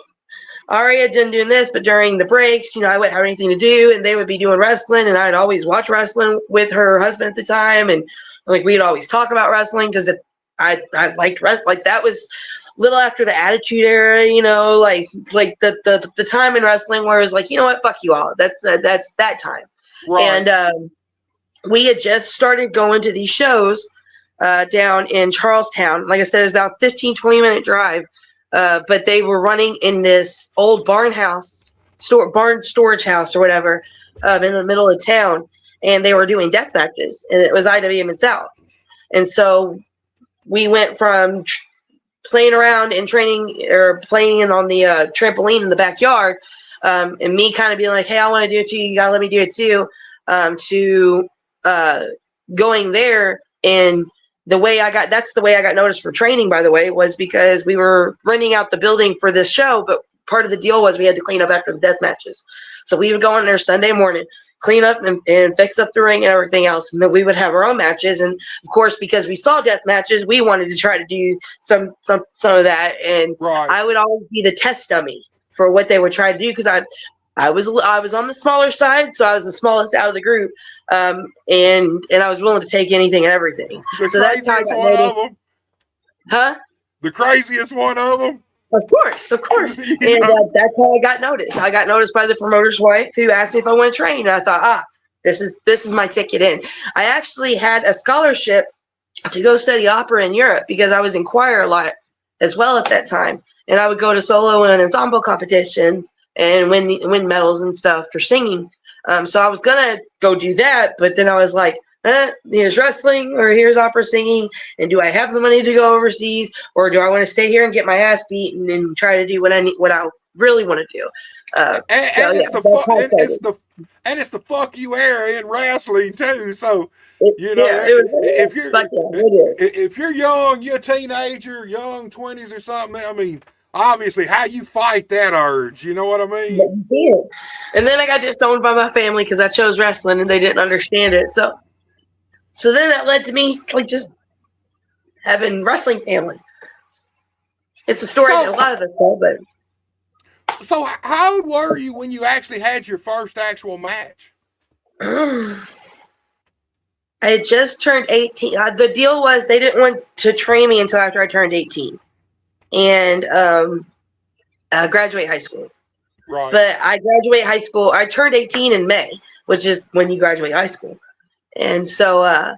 Ari had been doing this, but during the breaks, I wouldn't have anything to do, and they would be doing wrestling, and I'd always watch wrestling with her husband at the time, and like we'd always talk about wrestling because I liked wrestling. Like that was a little after the Attitude Era, like the time in wrestling where it was like, you know what, fuck you all. That's that time. Right. And we had just started going to these shows down in Charlestown. Like I said, it was about 15, 20-minute drive. But they were running in this old barn storage house or whatever, in the middle of town, and they were doing death matches, and it was IWM Mid-South. And so we went from playing around and training or playing on the trampoline in the backyard, and me kind of being like, hey, I want to do it too, you gotta let me do it too, to going there. And that's the way I got noticed for training, by the way, was because we were renting out the building for this show, but part of the deal was we had to clean up after the death matches. So we would go in there Sunday morning, clean up and fix up the ring and everything else, and then we would have our own matches. And of course, because we saw death matches, we wanted to try to do some of that. And right. I would always be the test dummy for what they would try to do, because I was on the smaller side, so I was the smallest out of the group, and I was willing to take anything and everything. So that's one of them. Huh? The craziest one of them. Of course. And that's how I got noticed. I got noticed by the promoter's wife, who asked me if I want to train. And I thought, this is my ticket in. I actually had a scholarship to go study opera in Europe because I was in choir a lot as well at that time, and I would go to solo and ensemble competitions and win medals and stuff for singing. So I was gonna go do that, but then I was like, here's wrestling or here's opera singing, and do I have the money to go overseas, or do I want to stay here and get my ass beaten and try to do what I really want to do? It's the fuck you era in wrestling too. So if you're young, you're a teenager, young 20s or something. I mean, obviously, how you fight that urge, you know what I mean? Yeah. And then I got disowned by my family because I chose wrestling and they didn't understand it. So then that led to me like just having wrestling family. It's a story that a lot of us know, but. So how old were you when you actually had your first actual match? I had just turned 18. The deal was they didn't want to train me until after I turned 18. And graduate high school. Right. But I graduate high school. I turned 18 in May, which is when you graduate high school. And so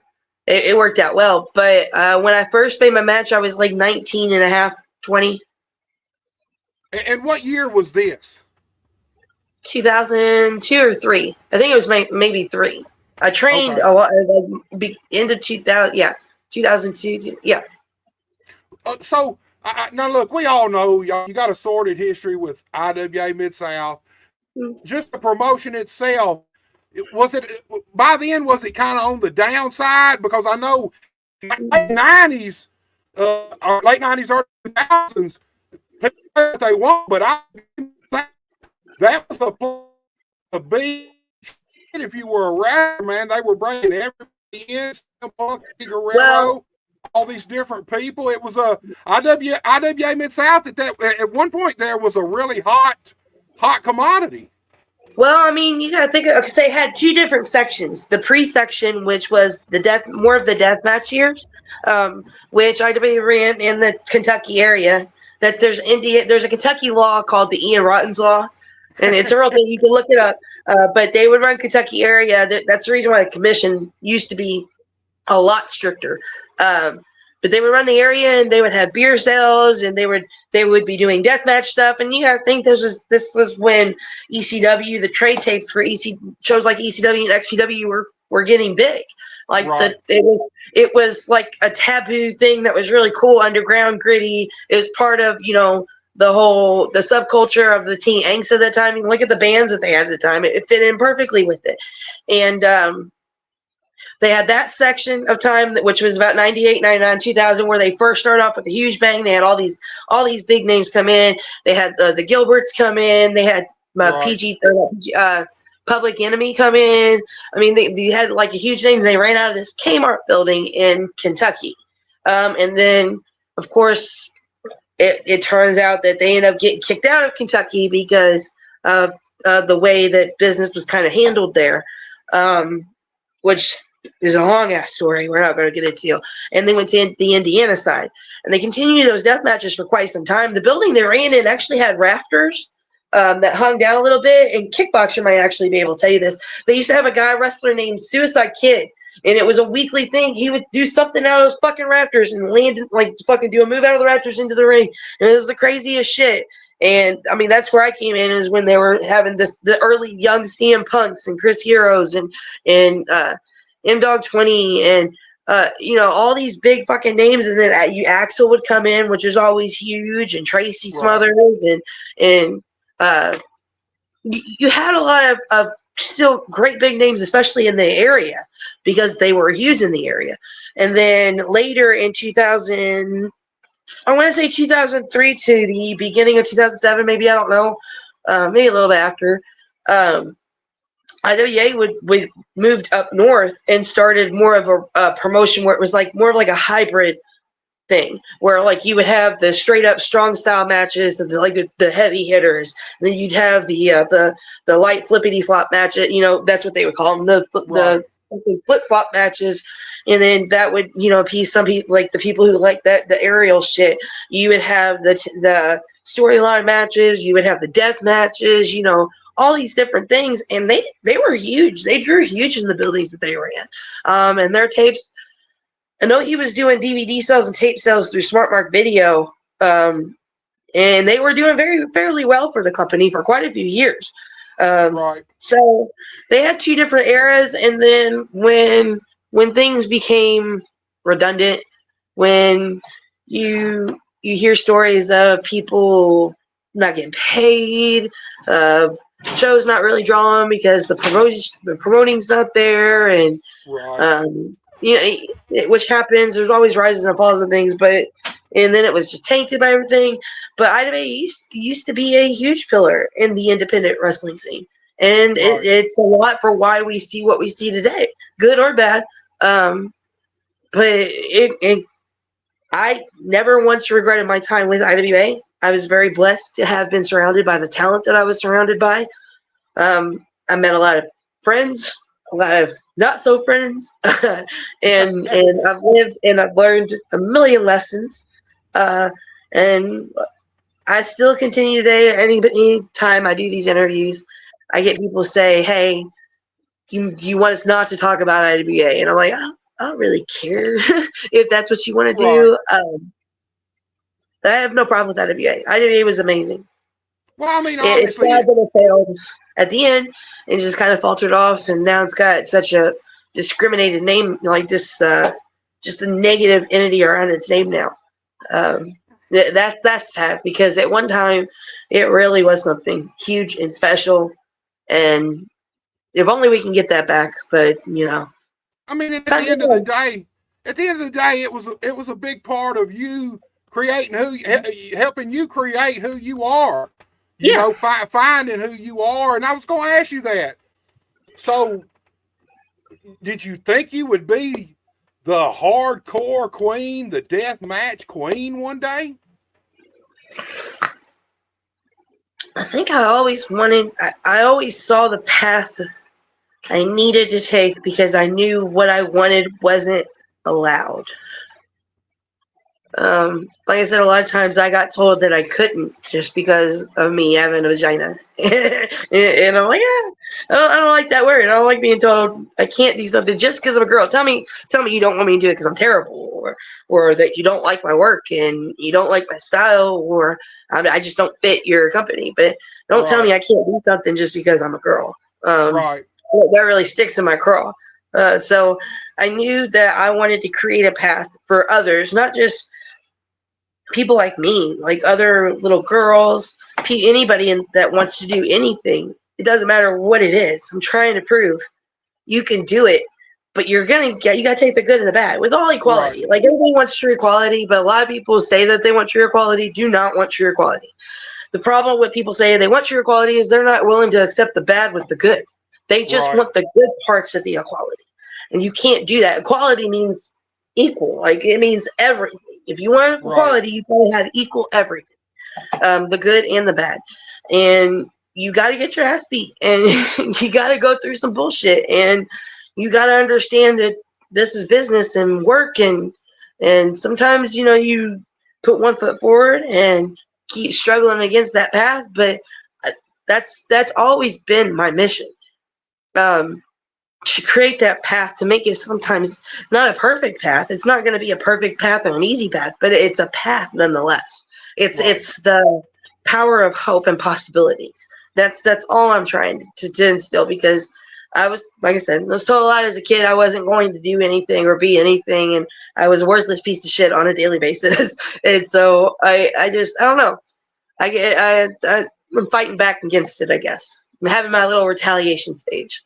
it worked out well. But when I first made my match, I was like 19 and a half, 20. And what year was this? 2002 or 3. I think it was maybe 3. I trained a lot, like end of 2000. Yeah, 2002. Yeah. So now look, we all know y'all, you got a sordid history with IWA Mid-South. Just the promotion itself, was it by then? Was it kind of on the downside? Because I know late '90s, or late '90s, early 2000s, people say what they want, but I that was the big. If you were a rapper, man, they were bringing everybody in, Punk, Guerrero. Well, all these different people. It was a IWA Mid South at one point there was a really hot commodity. well, I mean, you got to think of, because they had two different sections. The pre-section, which was more of the death match years, which IWA ran in the Kentucky area. That there's a Kentucky law called the Ian Rotten's law, and it's a real thing. You can look it up. But they would run Kentucky area. That's the reason why the commission used to be a lot stricter. But they would run the area, and they would have beer sales, and they would be doing deathmatch stuff. And you got to think this was when ECW, the trade tapes for shows like ECW and XPW were getting big. Like right. It was like a taboo thing that was really cool, underground, gritty. It was part of the subculture of the teen angst at that time. You look at the bands that they had at the time; it fit in perfectly with it, and they had that section of time, which was about 98, 99, 2000, where they first started off with a huge bang. They had all these big names come in. They had the Gilberts come in. They had Public Enemy come in. I mean, they had like a huge names. They ran out of this Kmart building in Kentucky. And then, of course, it turns out that they end up getting kicked out of Kentucky because of the way that business was kind of handled there, which is a long ass story. We're not going to get into it. And they went to the Indiana side, and they continued those death matches for quite some time. The building they ran in actually had rafters that hung down a little bit. And Kickboxer might actually be able to tell you this. They used to have a wrestler named Suicide Kid, and it was a weekly thing. He would do something out of those fucking rafters and land, like fucking do a move out of the rafters into the ring. And it was the craziest shit. And I mean, that's where I came in, is when they were having the early young CM Punks and Chris Heroes and M-Dog 20 and all these big fucking names. And then Axel would come in, which is always huge, and Tracy Smothers, and you had a lot of still great big names, especially in the area, because they were huge in the area. And then later in 2000, I want to say 2003 to the beginning of 2007, maybe, I don't know, maybe a little bit after, IWA would moved up north and started more of a promotion where it was like more of like a hybrid thing, where like you would have the straight up strong style matches, the heavy hitters, and then you'd have the light flippity flop matches. That's what they would call them, the flip flop matches. And then that would appease some people, like the people who like the aerial shit. You would have the storyline matches. You would have the death matches. All these different things, and they were huge. They drew huge in the buildings that they were in. And their tapes, I know he was doing DVD sales and tape sales through Smart Mark Video, and they were doing fairly well for the company for quite a few years. So they had two different eras, and then when things became redundant, when you hear stories of people not getting paid, shows not really drawn because the promoting's not there, and which happens. There's always rises and falls and things, and then it was just tainted by everything. But IWA used to be a huge pillar in the independent wrestling scene, and it's a lot for why we see what we see today, good or bad. But I never once regretted my time with IWA. I was very blessed to have been surrounded by the talent that I was surrounded by. I met a lot of friends, a lot of not so friends, and I've lived and I've learned a million lessons. And I still continue today. Any time I do these interviews, I get people say, "Hey, do you want us not to talk about IWA?" And I'm like, I don't really care if that's what you want to do. I have no problem with IWA. IWA was amazing. Well, I mean, obviously, it's sad that it failed at the end and just kind of faltered off, and now it's got such a discriminated name, like this just a negative entity around its name now. That's sad, because at one time it really was something huge and special, and if only we can get that back. But I mean, at the end of the day, it was a big part of you creating helping you create who you are. Finding who you are. And I was going to ask you that. So, did you think you would be the hardcore queen, the death match queen one day? I think I always wanted, I always saw the path I needed to take, because I knew what I wanted wasn't allowed. Like I said, a lot of times I got told that I couldn't just because of me having a vagina. And I'm like, I don't like that word. I don't like being told I can't do something just because I'm a girl. Tell me you don't want me to do it because I'm terrible, or that you don't like my work and you don't like my style, or I just don't fit your company. But don't tell me I can't do something just because I'm a girl. Right. That really sticks in my craw. So I knew that I wanted to create a path for others, not just people like me, like other little girls, anybody that wants to do anything. It doesn't matter what it is. I'm trying to prove you can do it, but you got to take the good and the bad with all equality. Like, everybody wants true equality, but a lot of people say that they want true equality, do not want true equality. The problem with people saying they want true equality is they're not willing to accept the bad with the good. They just want the good parts of the equality. And you can't do that. Equality means equal. Like, it means everything. If you want equality, you gotta have equal everything, the good and the bad. And you got to get your ass beat, and you got to go through some bullshit, and you got to understand that this is business and work, and sometimes you put one foot forward and keep struggling against that path. But that's always been my mission. To create that path, to make it sometimes not a perfect path. It's not going to be a perfect path or an easy path, but it's a path nonetheless. It's the power of hope and possibility. That's all I'm trying to instill, because I was, like I said, I was told a lot as a kid I wasn't going to do anything or be anything, and I was a worthless piece of shit on a daily basis. And so I don't know. I'm fighting back against it, I guess. I'm having my little retaliation stage.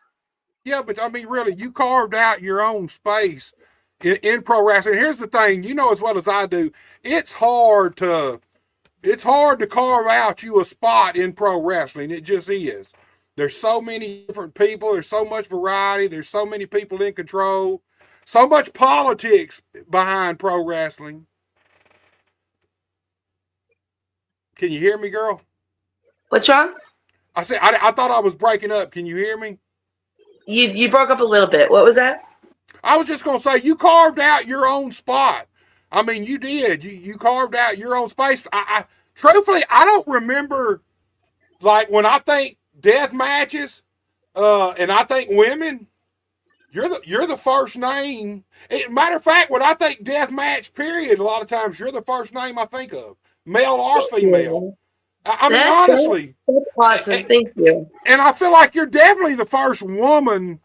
Yeah, but I mean, really, you carved out your own space in pro wrestling. Here's the thing, as well as I do, it's hard to carve out you a spot in pro wrestling. It just is. There's so many different people. There's so much variety. There's so many people in control. So much politics behind pro wrestling. Can you hear me, girl? What's wrong? I said I thought I was breaking up. Can you hear me? You broke up a little bit. What was that? I was just going to say, you carved out your own spot. I mean, you did. You carved out your own space. Truthfully, I don't remember, like, when I think death matches, and I think women, you're the first name. Matter of fact, when I think death match, period, a lot of times you're the first name I think of, male or female. I mean, honestly. That's awesome. Thank you. And I feel like you're definitely the first woman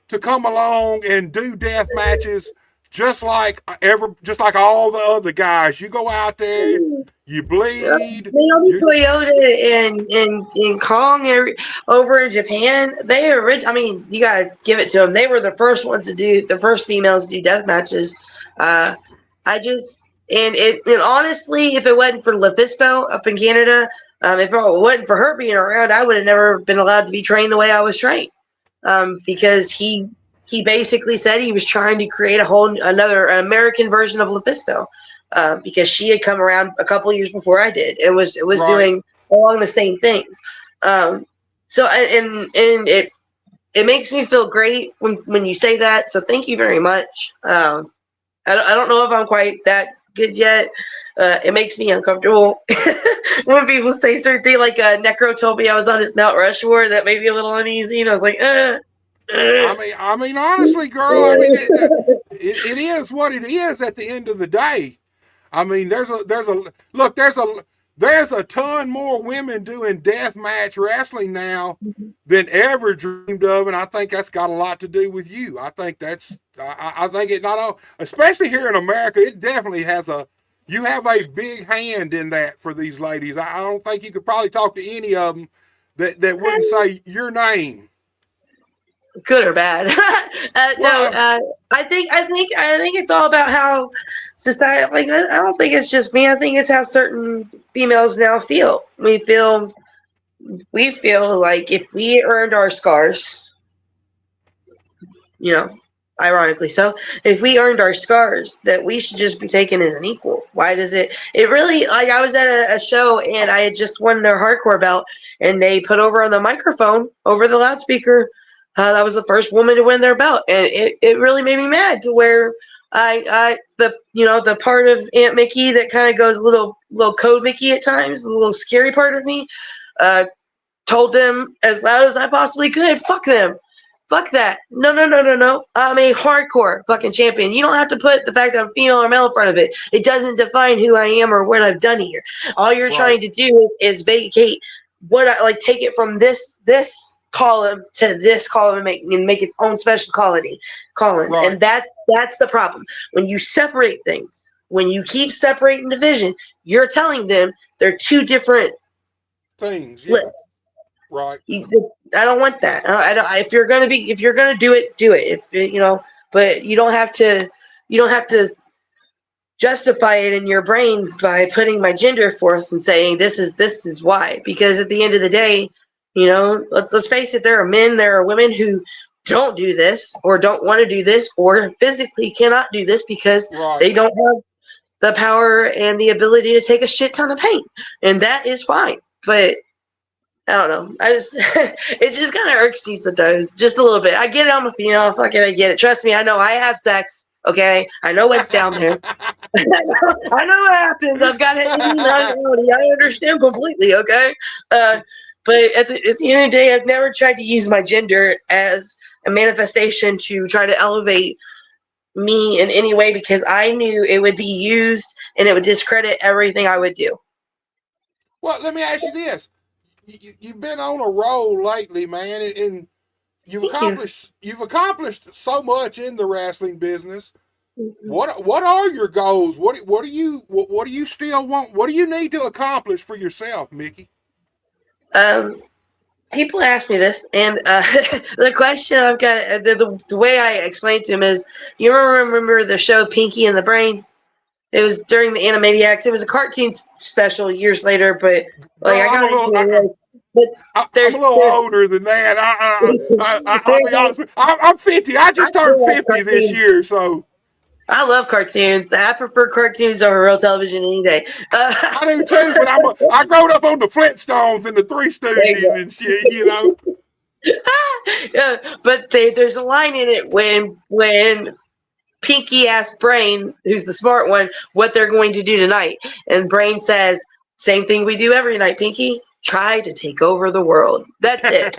to come along and do death matches, just like all the other guys. You go out there, you bleed. Naomi Toyota and Kong over in Japan, you gotta give it to them. They were the first females to do death matches. And honestly, if it wasn't for LuFisto up in Canada, if it wasn't for her being around, I would have never been allowed to be trained the way I was trained. Because he basically said he was trying to create another American version of LuFisto, because she had come around a couple of years before I did. It was doing along the same things. So it makes me feel great when you say that. So thank you very much. I don't know if I'm quite that good yet. It makes me uncomfortable when people say certain things. Like Necro told me I was on his Mount Rushmore. That made me a little uneasy, and I was like, I mean, honestly, girl. I mean, it is what it is. At the end of the day, I mean, there's a ton more women doing deathmatch wrestling now than ever dreamed of, and I think that's got a lot to do with you. I think that's I think it not all, especially here in America, it definitely has you have a big hand in that for these ladies. I don't think you could probably talk to any of them that wouldn't say your name. Good or bad. No, I think it's all about how society. Like, I don't think it's just me. I think it's how certain females now feel. We feel like if we earned our scars, ironically so, if we earned our scars, that we should just be taken as an equal. Why does it really, like, I was at a show and I had just won their hardcore belt, and they put over on the microphone over the loudspeaker, that was the first woman to win their belt, and it really made me mad to where the part of Aunt Mickie that kind of goes a little code Mickie at times, a little scary part of me, told them as loud as I possibly could, fuck them. Fuck that. No. I'm a hardcore fucking champion. You don't have to put the fact that I'm female or male in front of it. It doesn't define who I am or what I've done here. All you're trying to do is vacate what I like, take it from this column to this column and make its own special column. Right. And that's the problem. When you separate things, when you keep separating division, you're telling them they're two different things. Lists. Right. I don't want that. If you're gonna do it, do it. But you don't have to justify it in your brain by putting my gender forth and saying this is why. Because at the end of the day, let's face it, there are women who don't do this or don't want to do this or physically cannot do this because they don't have the power and the ability to take a shit ton of pain, and that is fine. But I don't know. It just kind of irks me sometimes, just a little bit. I get it. I'm a female. Fuck it. I get it. Trust me. I know. I have sex. Okay. I know what's down there. I know what happens. I've got it in me. I understand completely. Okay. But at the end of the day, I've never tried to use my gender as a manifestation to try to elevate me in any way, because I knew it would be used and it would discredit everything I would do. Well, let me ask you this. You've been on a roll lately, man, and you've accomplished so much in the wrestling business. Mm-hmm. What are your goals? What do you still want? What do you need to accomplish for yourself, Mickie? People ask me this, and the question I've got, the way I explained to him is, you remember the show Pinky and the Brain? It was during the Animaniacs. It was a cartoon special years later, but like I got into it. But I'm a little older than that. I'll be honest with you. I'm 50. I just turned 50 this year, so. I love cartoons. I prefer cartoons over real television any day. I do too, but I grew up on the Flintstones and the Three Stooges and shit, Yeah, but there's a line in it when Pinky asks Brain, who's the smart one, what they're going to do tonight. And Brain says, same thing we do every night, Pinky. Try to take over the world. That's it.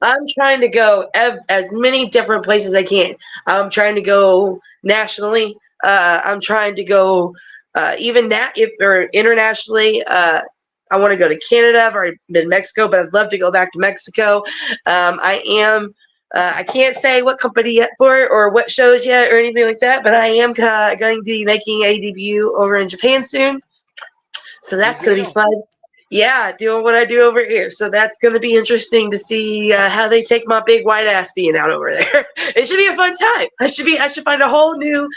I'm trying to go as many different places as I can. I'm trying to go nationally. I'm trying to go even internationally. I want to go to Canada. I've already been to Mexico, but I'd love to go back to Mexico. I can't say what company yet for it or what shows yet or anything like that, but I am going to be making a debut over in Japan soon. So that's going to be fun. Yeah, doing what I do over here. So that's going to be interesting to see how they take my big white ass being out over there. It should be a fun time. I should find a whole new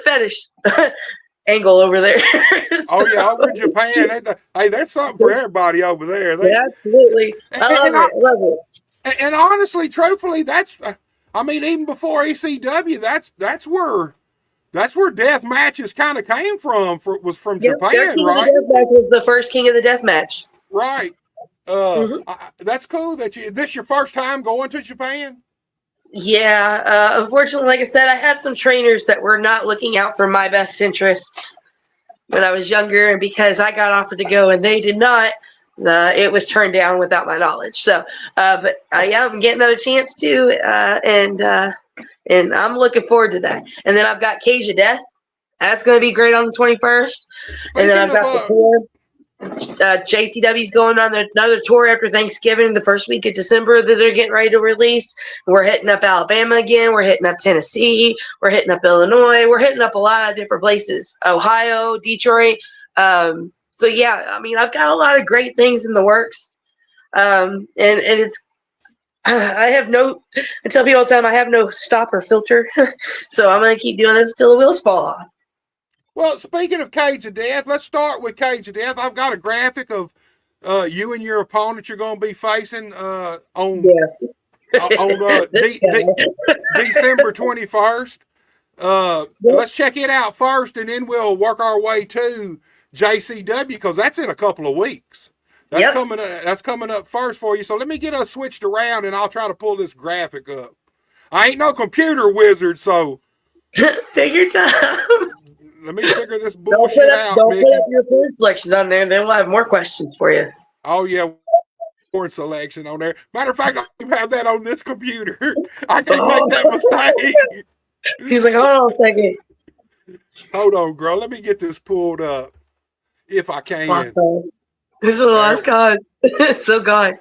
fetish angle over there. Oh yeah, over in Japan. Hey, there's something for everybody over there. Yeah, absolutely. I love it. And honestly, truthfully, even before ECW, that's where death matches kind of came from. Was from Japan, right? Death match was the first King of the Death match. Right. That's cool. This your first time going to Japan? Yeah. Unfortunately, like I said, I had some trainers that were not looking out for my best interest when I was younger, and because I got offered to go and they did not, it was turned down without my knowledge. So, but I'm getting another chance to, and I'm looking forward to that. And then I've got Cage of Death. That's going to be great on the 21st. And then I've got the tour. JCW's going on another tour after Thanksgiving, the first week of December that they're getting ready to release. We're hitting up Alabama again. We're hitting up Tennessee. We're hitting up Illinois. We're hitting up a lot of different places. Ohio, Detroit. So yeah, I mean, I've got a lot of great things in the works. And it's, I tell people all the time, I have no stop or filter. So I'm going to keep doing this until the wheels fall off. Well, speaking of Cage of Death, let's start with Cage of Death. I've got a graphic of you and your opponent you're going to be facing on December 21st. Let's check it out first, and then we'll work our way to JCW because that's in a couple of weeks. That's coming up first for you. So let me get us switched around, and I'll try to pull this graphic up. I ain't no computer wizard, so take your time. Let me figure this bullshit out, don't Mickie. put up your food selections on there, and then we'll have more questions for you. Oh, yeah. Porn selection on there. Matter of fact, I don't even have that on this computer. I can't make that mistake. He's like, hold on a second. Hold on, girl. Let me get this pulled up. If I can. Awesome. This is the last god. So God.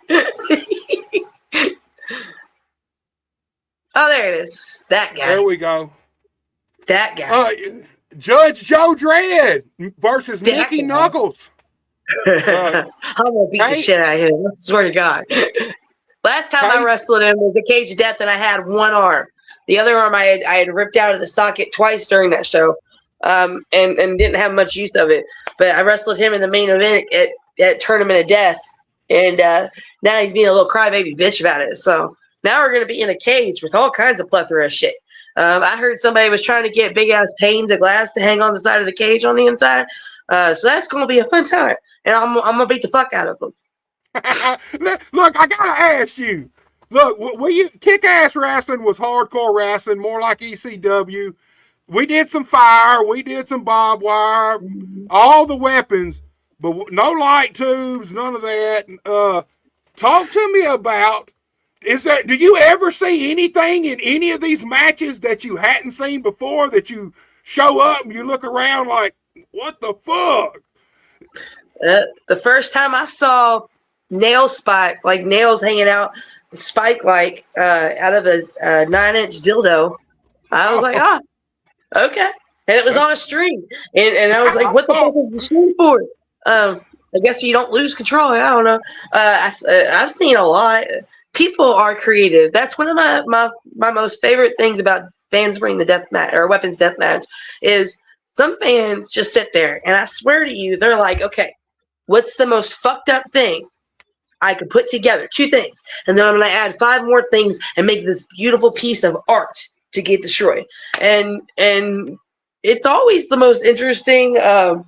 Oh, there it is. That guy. There we go. That guy. Judge Joe Dredd versus Mickey Knuckles. I'm gonna beat the shit out of him. I swear to God. Last time I wrestled him was a Cage of Death, and I had one arm. The other arm I had ripped out of the socket twice during that show, and didn't have much use of it. But I wrestled him in the main event at Tournament of Death, and now he's being a little crybaby bitch about it. So now we're gonna be in a cage with all kinds of plethora of shit. I heard somebody was trying to get big ass panes of glass to hang on the side of the cage on the inside. So that's gonna be a fun time, and I'm gonna beat the fuck out of them. Look, I gotta ask you. Look, kick-ass wrestling was hardcore wrestling, more like ECW. We did some fire, we did some barbed wire, all the weapons, but no light tubes, none of that. Talk to me about. Do you ever see anything in any of these matches that you hadn't seen before, that you show up and you look around like, what the fuck? The first time I saw nail spike, like nails hanging out, spike like out of a 9-inch dildo, I was like, okay. And it was on a string. And I was like, what the fuck is the string for? I guess you don't lose control. I don't know. I've seen a lot. People are creative. That's one of my most favorite things about fans bring the death match or weapons death match is some fans just sit there and I swear to you, they're like, okay, what's the most fucked up thing I could put together? 2 things. And then I'm going to add 5 more things and make this beautiful piece of art to get destroyed. And it's always the most interesting. The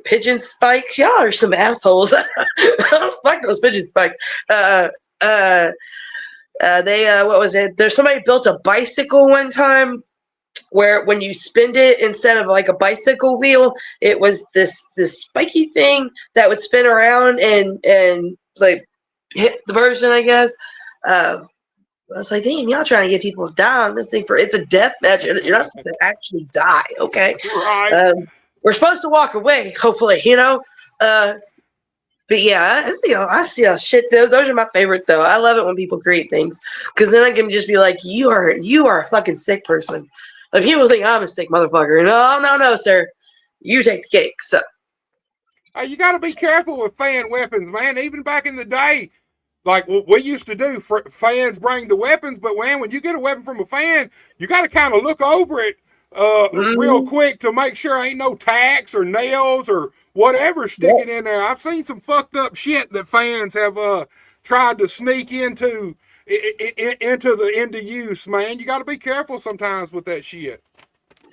pigeon spikes. Y'all are some assholes. I don't like those pigeon spikes. What was it? There's somebody built a bicycle one time where when you spin it instead of like a bicycle wheel, it was this spiky thing that would spin around and like hit the person, I guess. I was like, damn, y'all trying to get people to die on this thing it's a death match. You're not supposed to actually die, okay? Right. We're supposed to walk away, hopefully, you know? But yeah, I see a shit. Those are my favorite though. I love it when people create things because then I can just be like, you are a fucking sick person. Like people think I'm a sick motherfucker. No, sir. You take the cake. So you got to be careful with fan weapons, man. Even back in the day, like what we used to do, fans bring the weapons, but man, when you get a weapon from a fan, you got to kind of look over it real quick to make sure ain't no tacks or nails or whatever sticking in there. I've seen some fucked up shit that fans have tried to sneak into use, man. You got to be careful sometimes with that shit.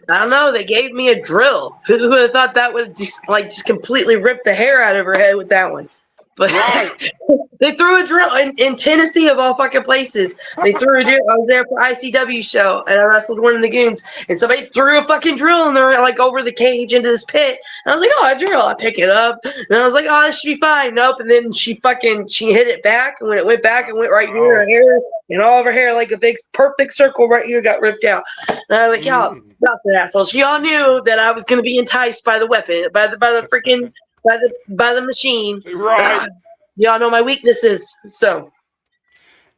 I don't know. They gave me a drill. Who would have thought that would just completely rip the hair out of her head with that one? But right. They threw a drill in Tennessee of all fucking places. They threw a drill. I was there for ICW show and I wrestled one of the goons and somebody threw a fucking drill in there like over the cage into this pit. And I was like, oh, a drill. I pick it up and I was like, oh, this should be fine. Nope. And then she hit it back and when it went back, it went right here, her hair and all of her hair like a big perfect circle right here got ripped out. And I was like, y'all, that's an asshole. Y'all knew that I was going to be enticed by the weapon, by the freaking by the machine. Right. Y'all know my weaknesses, so.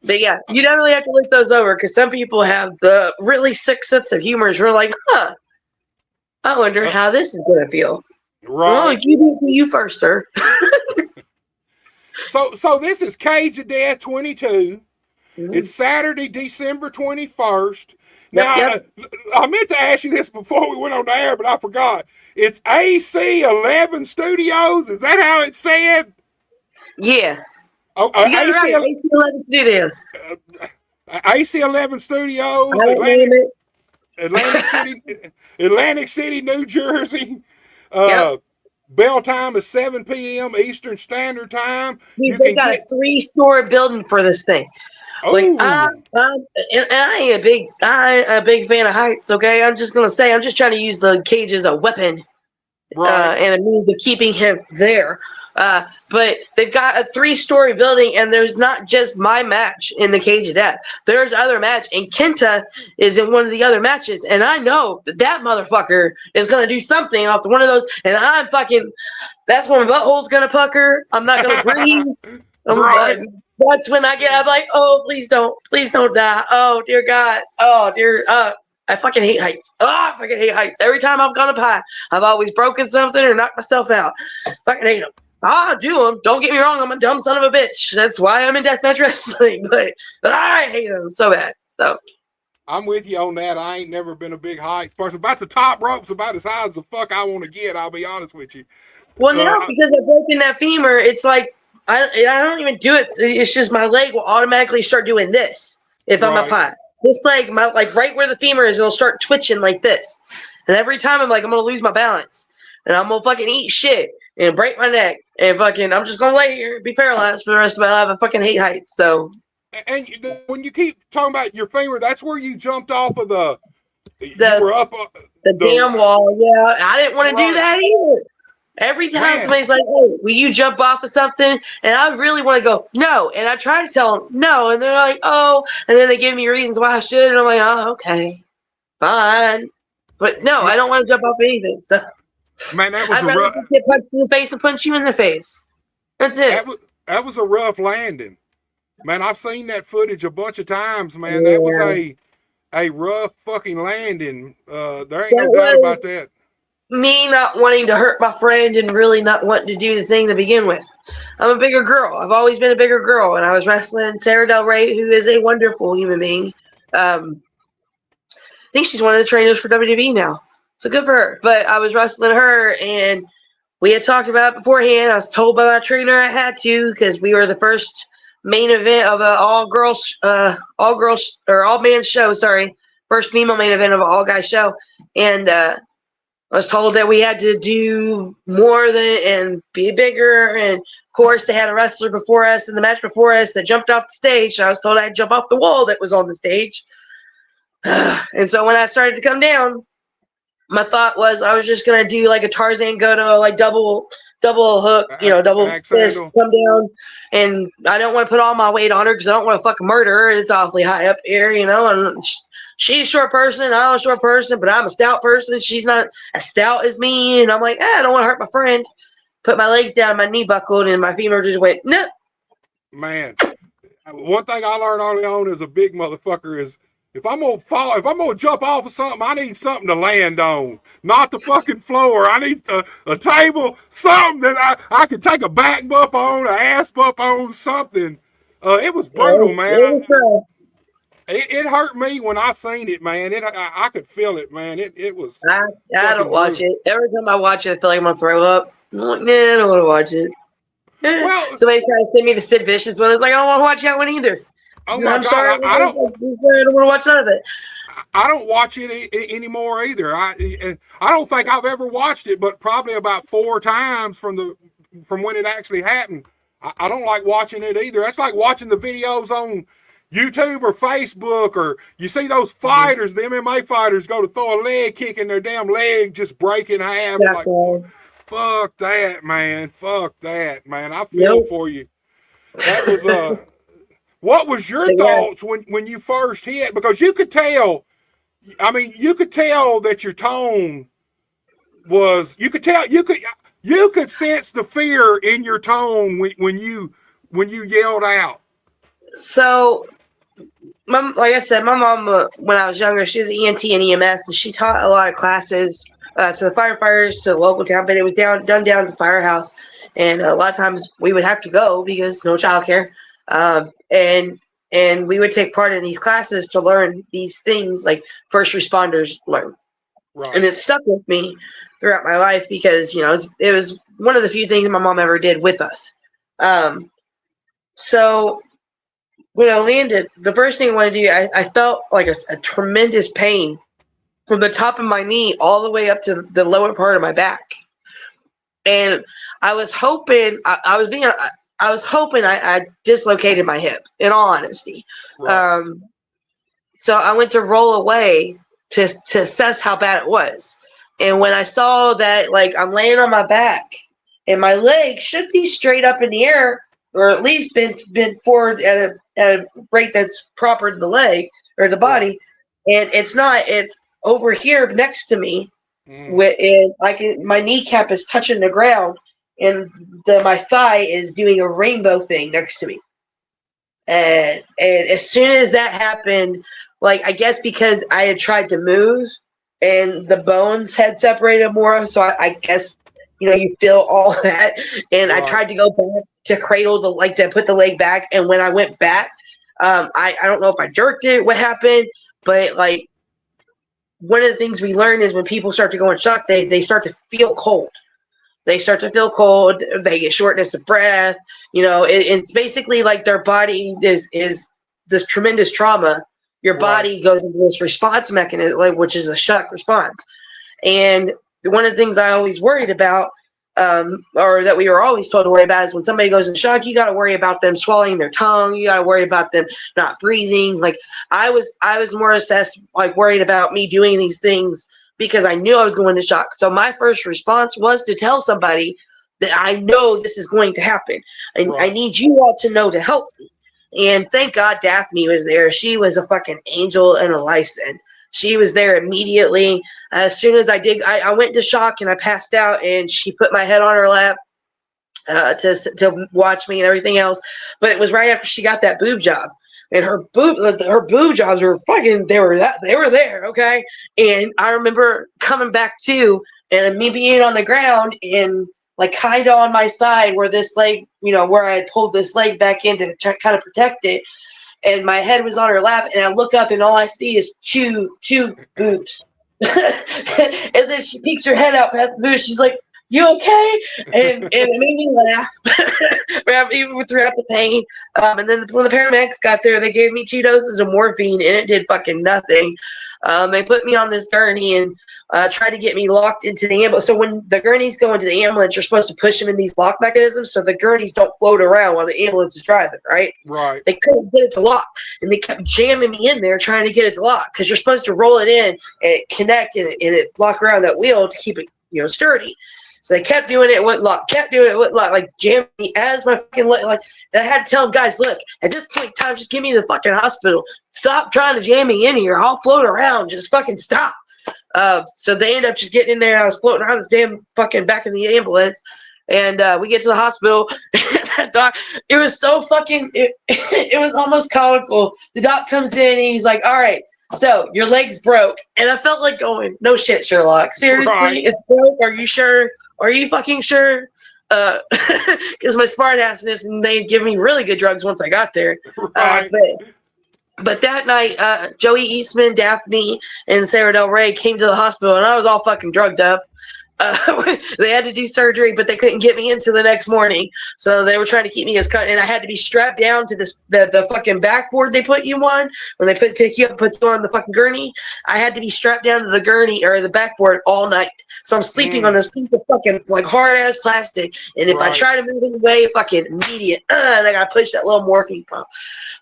But yeah, you definitely have to look those over because some people have the really sick sense of humor. We're like, huh, I wonder how this is gonna feel. Right. Oh, you first, sir. So this is Cage of Death 22. Mm-hmm. It's Saturday, December 21st. Yep, Now, yep. I meant to ask you this before we went on the air, but I forgot. It's AC 11 Studios. Is that how it's said? Yeah. Oh, You got it right. AC-11 Studios. AC 11 Studios, I don't name it. Atlantic City, New Jersey. Yep. Bell time is 7 p.m. Eastern Standard Time. Dude, they got a 3-story building for this thing. Like and I ain't a big fan of heights. Okay, I'm just gonna say I'm just trying to use the cage as a weapon, right. and a means of keeping him there. But they've got a 3-story building, and there's not just my match in the Cage of Death. There's other match, and Kenta is in one of the other matches, and I know that motherfucker is gonna do something off one of those, and I'm fucking. That's when my butthole's gonna pucker. I'm not gonna breathe. Right. That's when I'm like, oh, please don't die. Oh dear God. Oh dear. I fucking hate heights. Oh, I fucking hate heights. Every time I've gone up high, I've always broken something or knocked myself out. Fucking hate them. I'll do them. Don't get me wrong. I'm a dumb son of a bitch. That's why I'm in deathmatch wrestling. But I hate them so bad. So I'm with you on that. I ain't never been a big heights person. About the top rope's about as high as the fuck I want to get. I'll be honest with you. well, now because I've broken that femur, it's like I don't even do it. It's just my leg will automatically start doing this if I'm up high. This leg, like right where the femur is, it'll start twitching like this. And every time I'm like, I'm gonna lose my balance, and I'm gonna fucking eat shit and break my neck, and fucking, I'm just gonna lay here and be paralyzed for the rest of my life. I fucking hate heights. So. And when you keep talking about your femur, that's where you jumped off of you were up the damn wall. Yeah, I didn't want to do that either. Every time somebody's like, "Hey, will you jump off of something?" and I really want to go, "No," and I try to tell them no, and they're like, "Oh," and then they give me reasons why I should, and I'm like, "Oh, okay, fine," but no, I don't want to jump off anything. So, man, that was I'd rather just get punched in the face and punch you in the face. That's it. That was a rough landing, man. I've seen that footage a bunch of times, man. Yeah. That was a rough fucking landing. There ain't no doubt about that. Me not wanting to hurt my friend and really not wanting to do the thing to begin with. I'm a bigger girl. I've always been a bigger girl, and I was wrestling Sarah Del Rey, who is a wonderful human being. I think she's one of the trainers for WWE now, so good for her. But I was wrestling her, and we had talked about it beforehand. I was told by my trainer I had to because we were the first main event of an all-man show. Sorry, first female main event of an all-guy show, and I was told that we had to do more than and be bigger. And of course, they had a wrestler before us in the match before us that jumped off the stage. So I was told I had to jump off the wall that was on the stage. And so when I started to come down, my thought was I was just gonna do like a Tarzan Goto, like double hook, double fist, come down. And I don't want to put all my weight on her because I don't want to fucking murder her. It's awfully high up here, and she's a short person. I'm a short person, but I'm a stout person. She's not as stout as me. And I'm like, I don't want to hurt my friend. Put my legs down, my knee buckled, and my femur just went, no. Man, one thing I learned early on as a big motherfucker is if I'm going to jump off of something, I need something to land on. Not the fucking floor. I need a table, something that I can take a back bump on, an ass bump on, something. It was brutal, man. It hurt me when I seen it, man. I could feel it, man. It was. I don't watch it. Every time I watch it, I feel like I'm gonna throw up. I'm like, nah, I don't want to watch it. Well, somebody's trying to send me the Sid Vicious one. It's like I don't want to watch that one either. Oh my God! Sorry, I don't want to watch none of it. I don't watch it anymore either. I don't think I've ever watched it, but probably about 4 times from when it actually happened. I don't like watching it either. That's like watching the videos on YouTube or Facebook, or you see those fighters, the MMA fighters, go to throw a leg kick and their damn leg just break in half. Like, fuck that, man. Fuck that, man. I feel for you. That was what was your thoughts when you first hit? Because you could tell. I mean, you could tell that your tone was. You could tell. You could sense the fear in your tone when you yelled out. So, like I said, my mom, when I was younger, she was an ENT and EMS, and she taught a lot of classes to the firefighters, to the local town, but it was done down at the firehouse. And a lot of times we would have to go because no childcare. And we would take part in these classes to learn these things like first responders learn. Right. And it stuck with me throughout my life because, it was one of the few things my mom ever did with us. So when I landed, the first thing I wanted to do, I felt like a tremendous pain from the top of my knee all the way up to the lower part of my back. And I was hoping I dislocated my hip, in all honesty. Right. So I went to roll away to assess how bad it was. And when I saw that, like, I'm laying on my back and my leg should be straight up in the air, or at least bent forward at a rate that's proper to the leg or the body, and it's not. It's over here next to me, and my kneecap is touching the ground, and my thigh is doing a rainbow thing next to me. And as soon as that happened, like, I guess because I had tried to move and the bones had separated more, so I guess, you feel all that. And I tried to go back to cradle to put the leg back. And when I went back, I don't know if I jerked it, what happened, but like, one of the things we learn is when people start to go in shock, they start to feel cold. They start to feel cold. They get shortness of breath. It's basically like their body is this tremendous trauma. Your body goes into this response mechanism, which is a shock response. And one of the things I always worried about, or that we were always told to worry about, is when somebody goes in shock, you got to worry about them swallowing their tongue. You got to worry about them not breathing. Like, I was more worried about me doing these things because I knew I was going to shock. So my first response was to tell somebody that I know this is going to happen. And I need you all to know to help me. And thank God Daphne was there. She was a fucking angel and a life send. She was there immediately. As soon as I went into shock and I passed out, and she put my head on her lap to watch me and everything else. But it was right after she got that boob job. And her boob jobs were fucking, they were there, okay? And I remember coming back to, and me being on the ground and like kind of on my side where this leg, where I had pulled this leg back in to kind of protect it. And my head was on her lap, and I look up and all I see is two boobs. And then she peeks her head out past the boobs. She's like, "You okay?" And it made me laugh, even throughout the pain. And then when the paramedics got there, they gave me 2 doses of morphine, and it did fucking nothing. They put me on this gurney and tried to get me locked into the ambulance. So when the gurneys go into the ambulance, you're supposed to push them in these lock mechanisms so the gurneys don't float around while the ambulance is driving, right? Right. They couldn't get it to lock, and they kept jamming me in there trying to get it to lock, because you're supposed to roll it in and connect and it lock around that wheel to keep it, sturdy. So they kept doing it, wouldn't lock, like jamming me as my fucking leg. Like, I had to tell them, guys, look, at this point in time, just give me the fucking hospital. Stop trying to jam me in here. I'll float around. Just fucking stop. So they ended up just getting in there, and I was floating around this damn fucking back in the ambulance. And we get to the hospital. That doc, it was so fucking, it was almost comical. The doc comes in, and he's like, all right, so your leg's broke. And I felt like going, no shit, Sherlock. Seriously? It's broke? Are you sure? Are you fucking sure? Because my smart assness, and they give me really good drugs once I got there. But that night, Joey Eastman, Daphne, and Sarah Del Rey came to the hospital, and I was all fucking drugged up. They had to do surgery, but they couldn't get me into the next morning. So they were trying to keep me and I had to be strapped down to the fucking backboard they put you on when they pick you up, put you on the fucking gurney. I had to be strapped down to the gurney or the backboard all night. So I'm sleeping on this piece of fucking like hard ass plastic. And if I try to move it away, fucking immediate, they gotta push that little morphine pump.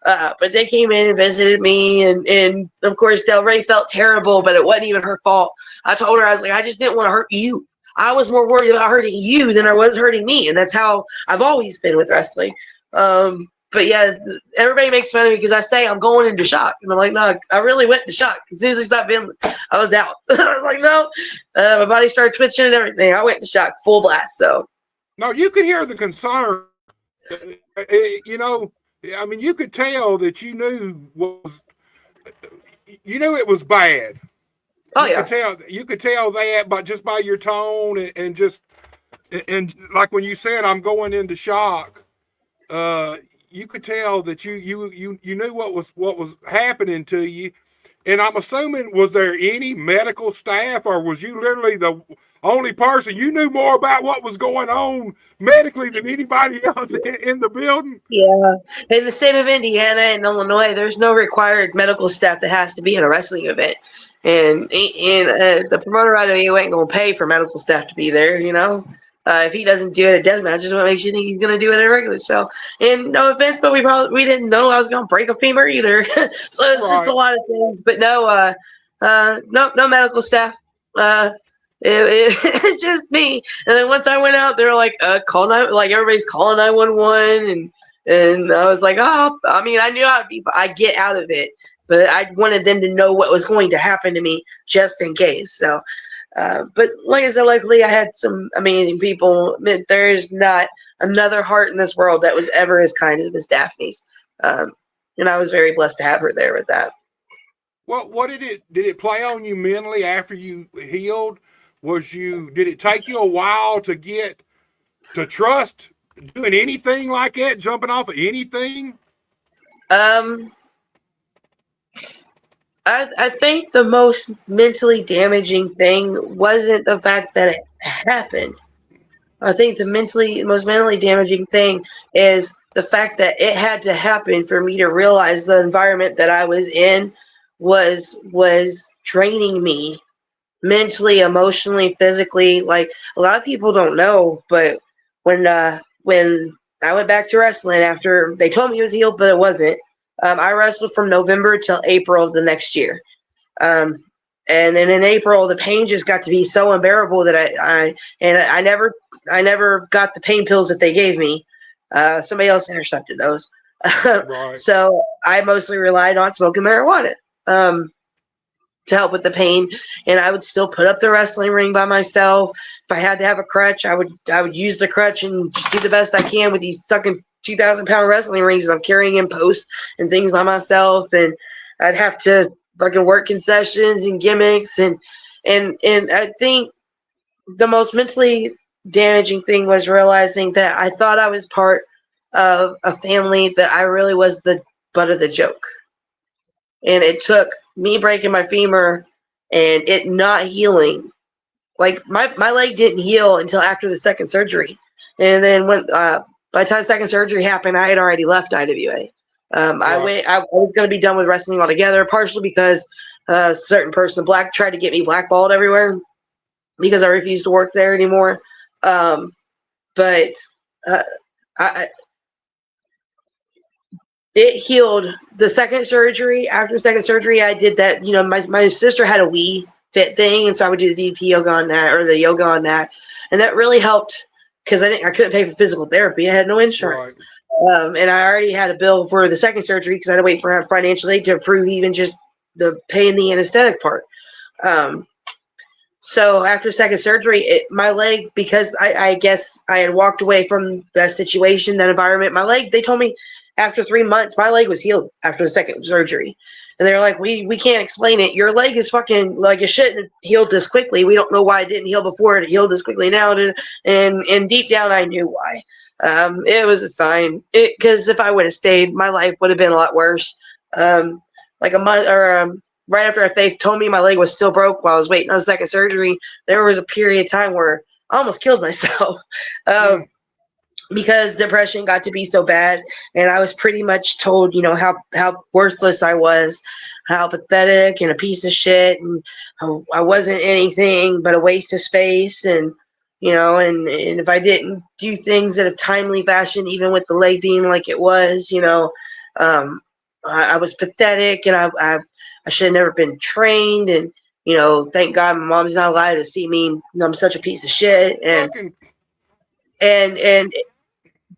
But they came in and visited me, and of course Del Rey felt terrible, but it wasn't even her fault. I told her, I was like, I just didn't want to hurt you. I was more worried about hurting you than I was hurting me, and that's how I've always been with wrestling. but yeah, everybody makes fun of me because I say I'm going into shock, and I'm like, no, I really went into shock. As soon as I stopped feeling, I was out. I was like, no, my body started twitching and everything. I went into shock, full blast. So No, you could hear the concern. You know, I mean, you could tell that you knew it was bad. oh You yeah, could tell that by just by your tone and just and like when you said I'm going into shock. You could tell that you knew what was happening to you. And I'm assuming, was there any medical staff, or was you literally the only person? You knew more about what was going on medically than anybody else in the building? yeah. In the state of Indiana and Illinois, there's no required medical staff that has to be at a wrestling event. And the promoter right away ain't gonna pay for medical staff to be there. You know, if he doesn't do it at death matches, what makes you think he's gonna do it at a regular show? And no offense, but we didn't know I was gonna break a femur either. So it's just a Right. lot of things. But no, no medical staff. It's just me. And then once I went out, they were like, call 9, like everybody's calling 911, and I was like, oh, I mean, I knew I'd get out of it, but I wanted them to know what was going to happen to me just in case. So, but like I said, luckily I had some amazing people. There is not another heart in this world that was ever as kind as Miss Daphne's. And I was very blessed to have her there with that. What did it play on you mentally after you healed? Did it take you a while to get to trust doing anything like that, jumping off of anything? Um, I think the most mentally damaging thing wasn't the fact that it happened. I think the most mentally damaging thing is the fact that it had to happen for me to realize the environment that I was in was draining me mentally, emotionally, physically. Like, a lot of people don't know, but when I went back to wrestling after they told me it was healed, but it wasn't. I wrestled from November till April of the next year. Um, and then in April, the pain just got to be so unbearable that I never got the pain pills that they gave me. Somebody else intercepted those. Right. So I mostly relied on smoking marijuana to help with the pain, and I would still put up the wrestling ring by myself. If I had to have a crutch, I would use the crutch and just do the best I can with these fucking 2,000-pound wrestling rings that I'm carrying in post and things by myself. And I'd have to fucking work concessions and gimmicks, and I think the most mentally damaging thing was realizing that I thought I was part of a family, that I really was the butt of the joke. And it took me breaking my femur and it not healing. Like, my leg didn't heal until after the second surgery. And then when by the time the second surgery happened, I had already left IWA. Right. I was going to be done with wrestling altogether, partially because a certain person tried to get me blackballed everywhere because I refused to work there anymore. But it healed. The second surgery, after the second surgery, I did that. You know, my sister had a Wii Fit thing, and so I would do the DP yoga on that, or the yoga on that, and that really helped because I couldn't pay for physical therapy. I had no insurance. Right. And I already had a bill for the second surgery because I had to wait for financial aid to approve even just the paying the anesthetic part. So after second surgery, my leg, because I guess I had walked away from that situation, that environment, my leg, they told me after 3 months, my leg was healed after the second surgery. And they're like, we can't explain it. Your leg is fucking, like, it shouldn't have healed this quickly. We don't know why it didn't heal before. It healed this quickly now. And deep down, I knew why. It was a sign. Because if I would have stayed, my life would have been a lot worse. Like a month or right after they told me my leg was still broke while I was waiting on the second surgery, there was a period of time where I almost killed myself. Because depression got to be so bad, and I was pretty much told, you know, how worthless I was, how pathetic and a piece of shit, and how I wasn't anything but a waste of space, and you know, and if I didn't do things in a timely fashion, even with the leg being like it was, you know, I was pathetic, and I should have never been trained, and you know, thank God my mom's not allowed to see me. I'm such a piece of shit, and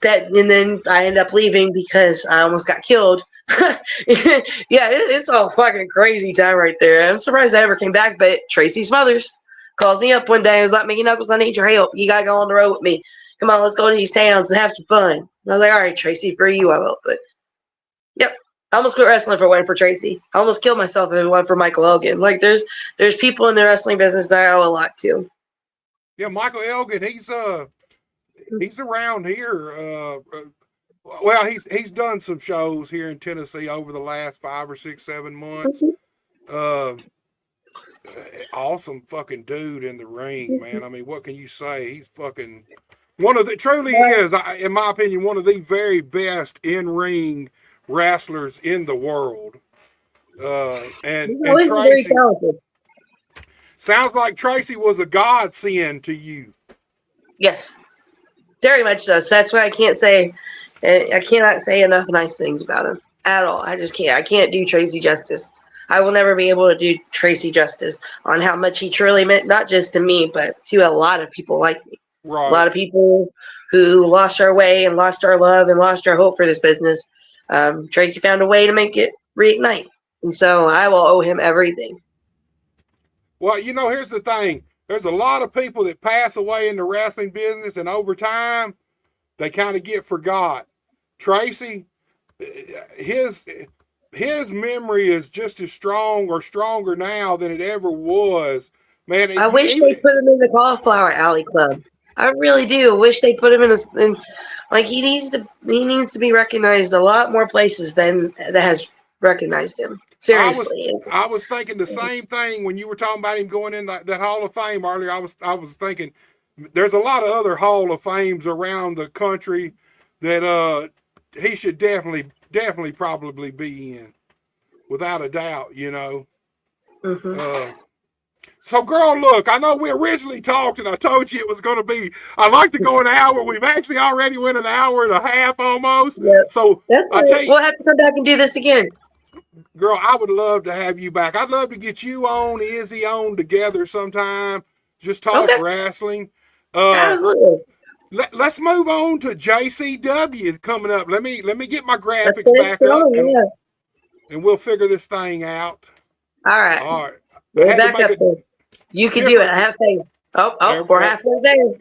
and then I ended up leaving because I almost got killed. It's all fucking crazy time right there. I'm surprised I ever came back, but Tracy Smothers calls me up one day and was like, Mickey Knuckles, I need your help. You gotta go on the road with me. Come on, let's go to these towns and have some fun. And I was like, all right, Tracy, for you I will. But yep, I almost quit wrestling if it wasn't for Tracy. I almost killed myself if it wasn't for Michael Elgin. Like there's people in the wrestling business that I owe a lot to. Yeah, Michael Elgin, he's around here. Well, he's done some shows here in Tennessee over the last 5 or 6, 7 months. Awesome fucking dude in the ring, man. I mean, what can you say? He's fucking truly is, in my opinion, one of the very best in-ring wrestlers in the world. And Tracy, very talented. Sounds like Tracy was a godsend to you. Yes, very much so. So that's why I can't say, I cannot say enough nice things about him at all. I just can't. I can't do Tracy justice. I will never be able to do Tracy justice on how much he truly meant, not just to me, but to a lot of people like me. Right. A lot of people who lost our way and lost our love and lost our hope for this business. Tracy found a way to make it reignite. And so I will owe him everything. Well, here's the thing. There's a lot of people that pass away in the wrestling business, and over time, they kind of get forgot. Tracy, his memory is just as strong or stronger now than it ever was. Man, I wish they put him in the Cauliflower Alley Club. I really do. I wish they put him in like he needs to be recognized a lot more places than that has recognized him. Seriously. I was thinking the same thing when you were talking about him going in that Hall of Fame earlier. I was thinking there's a lot of other Hall of Fames around the country that he should definitely probably be in, without a doubt, Mm-hmm. So, girl, look, I know we originally talked, and I told you it was going to be, I'd like to go an hour. We've actually already went an hour and a half almost. Yep. So, we'll have to come back and do this again. Girl, I would love to have you back. I'd love to get you on, Izzy on together sometime. Just talk wrestling. Absolutely. Let's move on to JCW coming up. Let me get my graphics back up, and we'll figure this thing out. All right. All right. We're back up there. You can do it. I have faith. Oh, we're halfway there.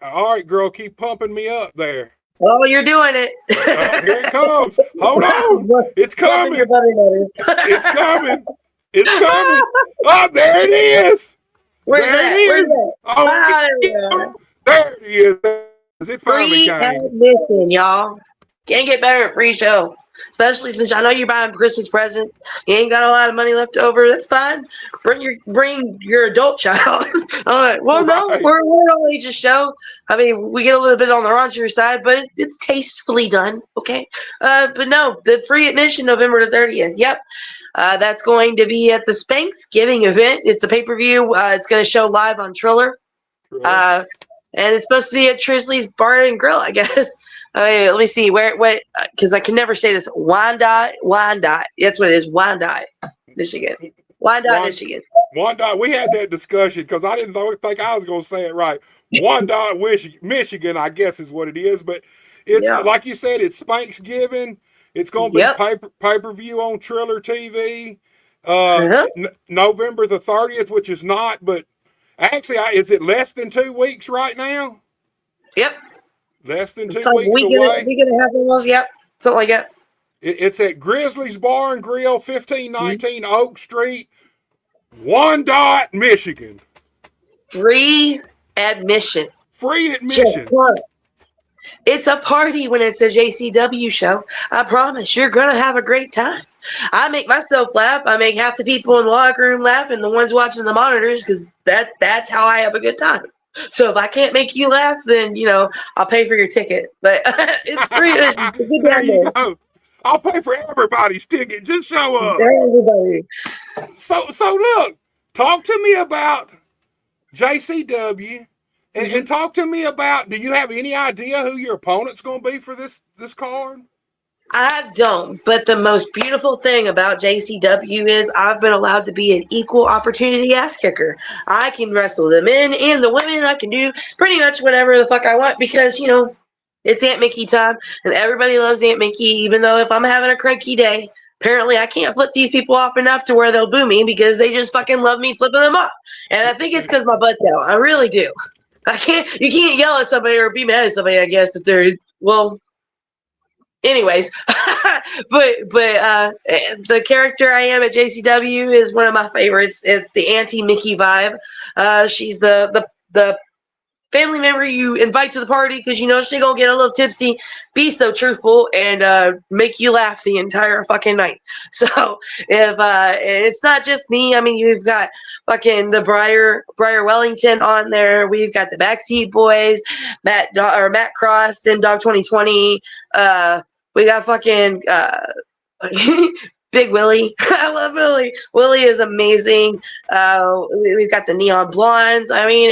All right, girl, keep pumping me up there. Oh, you're doing it. Here it comes. Hold on. It's coming. It's coming. It's coming. Oh, there it is. Where's that? Oh, there it is. Is it finally free admission, y'all? Can't get better at free show. Especially since I know you're buying Christmas presents. You ain't got a lot of money left over. That's fine. Bring your adult child. All right. Well, no, we're an all ages show. I mean, we get a little bit on the raunchier side, but it's tastefully done. Okay. But no, the free admission November the 30th. Yep. That's going to be at the Spanksgiving event. It's a pay-per-view. It's going to show live on Triller. And it's supposed to be at Trisley's Bar and Grill, I guess. Let me see because I can never say this. Wyandotte. That's what it is. Wyandotte, Michigan. Michigan. Wyandotte. We had that discussion because I didn't think I was going to say it right. Wyandotte, Michigan, I guess is what it is. But it's like you said, it's Spanksgiving. It's going to be pay-per-view on Triller TV. November the 30th, which is not, but actually, is it less than 2 weeks right now? Yep. Less than 2 weeks away. We're going to have almost, something like that. It's at Grizzly's Bar and Grill, 1519 Oak Street, Wyandotte, Michigan. Free admission. Free admission. It's a party when it's a JCW show. I promise you're going to have a great time. I make myself laugh. I make half the people in the locker room laugh and the ones watching the monitors because that's how I have a good time. So if I can't make you laugh, then, I'll pay for your ticket. But it's free. There you go. I'll pay for everybody's ticket. Just show up. Everybody. So look, talk to me about JCW and talk to me about, do you have any idea who your opponent's going to be for this card? I don't, but the most beautiful thing about JCW is I've been allowed to be an equal opportunity ass kicker. I can wrestle the men and the women. I can do pretty much whatever the fuck I want because, It's Aunt Mickie time, and everybody loves Aunt Mickie, even though if I'm having a cranky day, apparently I can't flip these people off enough to where they'll boo me because they just fucking love me flipping them off. And I think it's because my butt's out. I really do. You can't yell at somebody or be mad at somebody, I guess, if they're, well, anyways. but the character I am at JCW is one of my favorites. It's the anti-Mickie vibe. She's the family member you invite to the party because you know she gonna get a little tipsy, be so truthful, and make you laugh the entire fucking night. So if it's not just me, I mean you've got fucking the Briar Wellington on there. We've got the Backseat Boys, Matt Cross and Dog 2020. We got fucking Big Willie. I love Willie. Willie is amazing. We've got the Neon Blondes. I mean,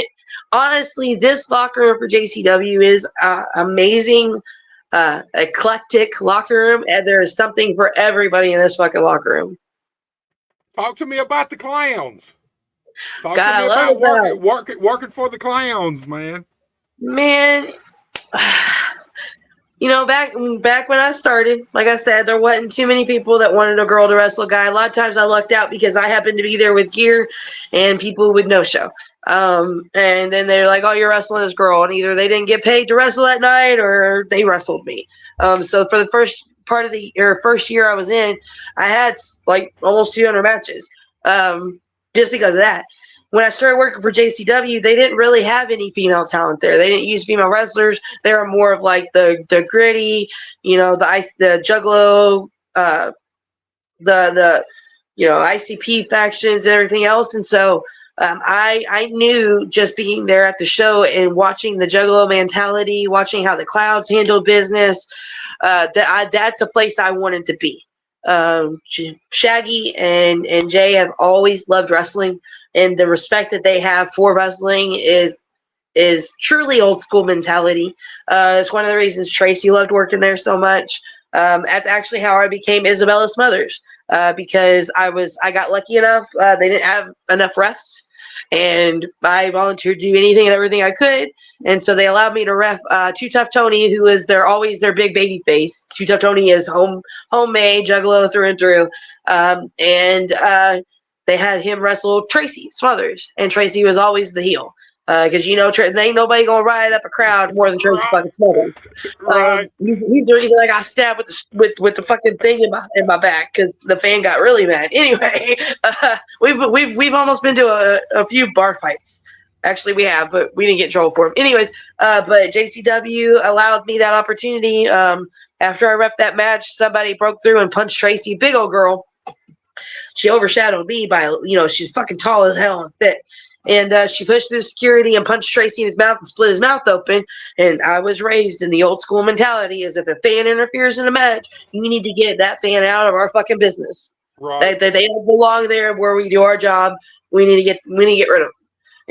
honestly, this locker room for JCW is amazing, eclectic locker room, and there is something for everybody in this fucking locker room. Talk to me about the clowns. Talk God, to me I love about it. working for the clowns, man. Man, you know, back when I started, like I said, there wasn't too many people that wanted a girl to wrestle a guy. A lot of times I lucked out because I happened to be there with gear and people would no show. And then they're like, oh, you're wrestling this girl. And either they didn't get paid to wrestle that night or they wrestled me. So for the first part of first year I was in, I had like almost 200 matches just because of that. When I started working for JCW, they didn't really have any female talent there. They didn't use female wrestlers. They were more of like the gritty, you know, the Juggalo, the ICP factions and everything else. And so I knew just being there at the show and watching the Juggalo mentality, watching how the Clouds handle business, that's a place I wanted to be. Shaggy and Jay have always loved wrestling, and the respect that they have for wrestling is truly old school mentality. It's one of the reasons Tracy loved working there so much. That's actually how I became Isabella Smothers, because I got lucky enough. They didn't have enough refs, and I volunteered to do anything and everything I could. And so they allowed me to ref Too Tough Tony, who is always their big baby face. Too Tough Tony is homemade Juggalo through and through. And they had him wrestle Tracy Smothers, and Tracy was always the heel. Because there ain't nobody gonna ride up a crowd more than Tracy fucking Smothers. Right. He's the reason I got stabbed with the fucking thing in my back because the fan got really mad. Anyway, we've almost been to a few bar fights. Actually, we have, but we didn't get in trouble for them. Anyways, but JCW allowed me that opportunity. After I ref that match, somebody broke through and punched Tracy, big old girl. She overshadowed me by, she's fucking tall as hell and thick. And she pushed through security and punched Tracy in his mouth and split his mouth open. And I was raised in the old school mentality as if a fan interferes in a match, you need to get that fan out of our fucking business. Right. They don't belong there where we do our job. We need to get rid of them.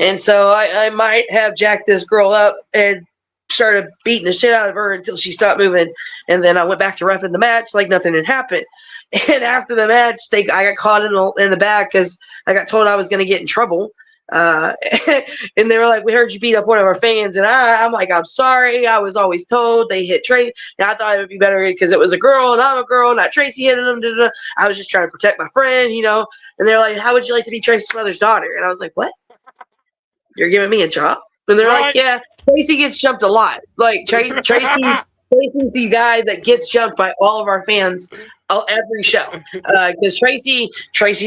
And so I might have jacked this girl up and started beating the shit out of her until she stopped moving. And then I went back to reffing the match like nothing had happened. And after the match, I got caught in the back because I got told I was going to get in trouble. And they were like, we heard you beat up one of our fans. And I'm like, I'm sorry. I was always told they hit Tracy. And I thought it would be better because it was a girl and I'm a girl, not Tracy hitting them. I was just trying to protect my friend, And they're like, how would you like to be Tracy's mother's daughter? And I was like, what? You're giving me a job? And they're like, yeah, Tracy gets jumped a lot. Like Tracy's the guy that gets jumped by all of our fans every show. Because Tracy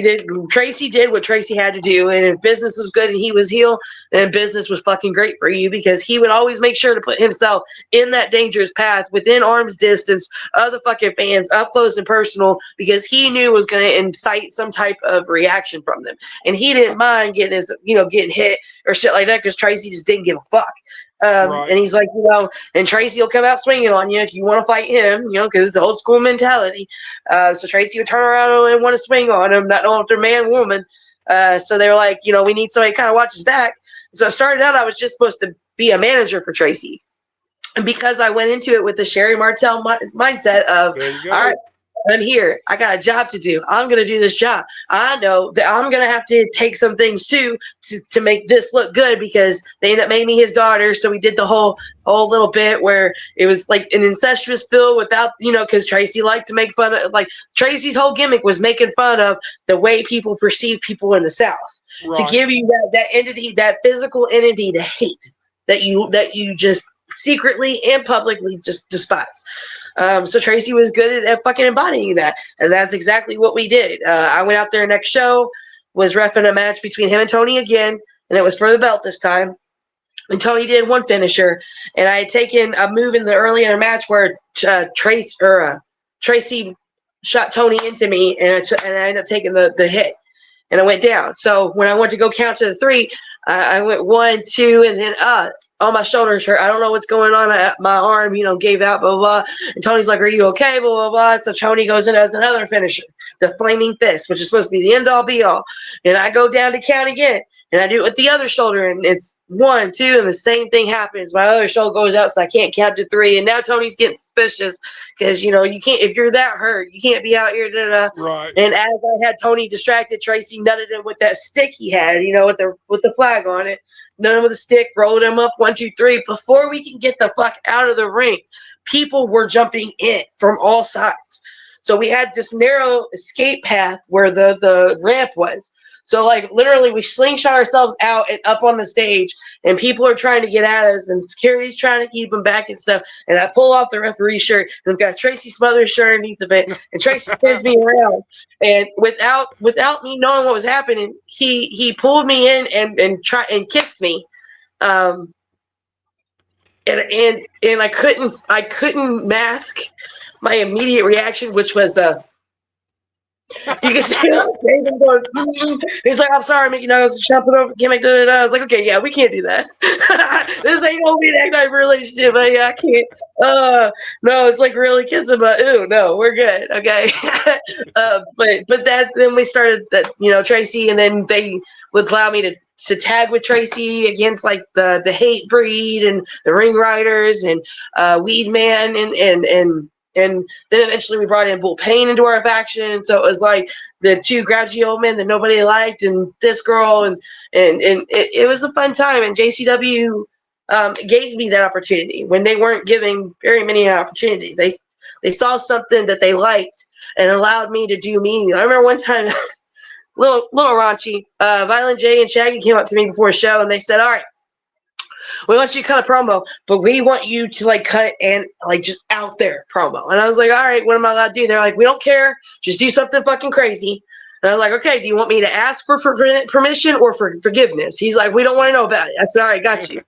did what Tracy had to do, and if business was good and he was heel, then business was fucking great for you because he would always make sure to put himself in that dangerous path within arm's distance of the fucking fans, up close and personal, because he knew was going to incite some type of reaction from them, and he didn't mind getting hit or shit like that because Tracy just didn't give a fuck. Right. And he's like, and Tracy will come out swinging on you if you want to fight him, because it's the old school mentality. So Tracy would turn around and want to swing on him, not knowing if they're man or woman. So they were like, we need somebody to kind of watch his back. So I started out, I was just supposed to be a manager for Tracy. And because I went into it with the Sherry Martel mindset of, all right, I'm here. I got a job to do. I'm going to do this job. I know that I'm going to have to take some things too to make this look good because they ended up making me his daughter. So we did the whole little bit where it was like an incestuous feel without, because Tracy liked to make fun of, like Tracy's whole gimmick was making fun of the way people perceive people in the South to give you that entity, that physical entity to hate that you just secretly and publicly just despise. So Tracy was good at fucking embodying that, and that's exactly what we did. I went out there next show, was reffing a match between him and Tony again, and it was for the belt this time. And Tony did one finisher, and I had taken a move in the earlier match where Tracy shot Tony into me, and I ended up taking the hit, and I went down. So when I went to go count to the 3, I went 1, 2, and then all my shoulders hurt. I don't know what's going on. My arm, gave out, blah, blah, blah. And Tony's like, are you okay? Blah, blah, blah. So Tony goes in as another finisher, the flaming fist, which is supposed to be the end all be all. And I go down to count again, and I do it with the other shoulder, and it's 1, 2, and the same thing happens. My other shoulder goes out, so I can't count to 3. And now Tony's getting suspicious because, you can't, if you're that hurt, you can't be out here. Right. And as I had Tony distracted, Tracy nutted him with that stick he had, with the flag on it. None of the stick, rolled him up 1, 2, 3. Before we can get the fuck out of the ring, people were jumping in from all sides. So we had this narrow escape path where the ramp was. So like literally we slingshot ourselves out and up on the stage, and people are trying to get at us, and security's trying to keep them back and stuff. And I pull off the referee shirt, and I've got Tracy Smothers shirt underneath of it, and Tracy spins me around. And without me knowing what was happening, he pulled me in and kissed me. And I couldn't mask my immediate reaction, which was you can see David going, he's like, I'm sorry, Mickie, I was jumping over gimmick, I was like, okay, yeah, we can't do that. This ain't gonna be that type of relationship. Yeah, I can't. No, it's like really kissing, but ooh, no, we're good. Okay. But then we started that, Tracy, and then they would allow me to tag with Tracy against like the Hate Breed and the Ring Riders and Weed Man and then eventually we brought in Bull Payne into our faction. So it was like the 2 grouchy old men that nobody liked, and this girl, and it was a fun time. And JCW gave me that opportunity when they weren't giving very many opportunities. They saw something that they liked and allowed me to do me. I remember one time, little raunchy, Violent J and Shaggy came up to me before a show, and they said, all right, we want you to cut a promo, but we want you to like cut and like just out there promo. And I was like, all right, what am I allowed to do? They're like, we don't care. Just do something fucking crazy. And I was like, okay, do you want me to ask for permission or for forgiveness? He's like, we don't want to know about it. I said, all right, got you.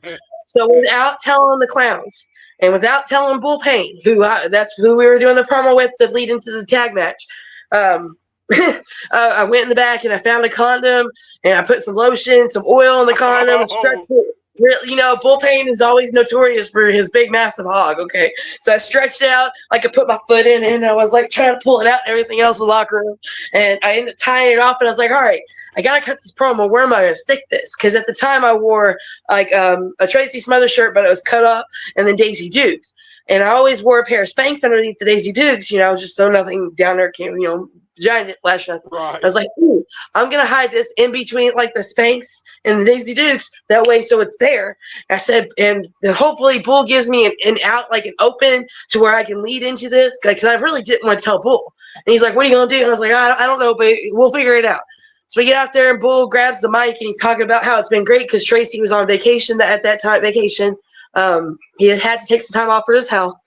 So without telling the clowns and without telling Bull Payne, that's who we were doing the promo with to lead into the tag match, I went in the back and I found a condom and I put some lotion, some oil in the condom and stretched it. Bull Payne is always notorious for his big, massive hog. Okay, so I stretched it out. I could put my foot in it, and I was like trying to pull it out and everything else in the locker room. And I ended up tying it off, and I was like, all right, I got to cut this promo. Where am I going to stick this? Because at the time I wore like a Tracy Smothers shirt, but it was cut up, and then Daisy Dukes. And I always wore a pair of Spanx underneath the Daisy Dukes, just so nothing down there came, giant flash. Right. I was like, ooh, I'm going to hide this in between like the Spanx and the Daisy Dukes. That way, so it's there. I said, and hopefully Bull gives me an out, like an open to where I can lead into this. Because I really didn't want to tell Bull. And he's like, what are you going to do? And I was like, I don't know, but we'll figure it out. So we get out there and Bull grabs the mic and he's talking about how it's been great because Tracy was on vacation at that time. He had to take some time off for his health.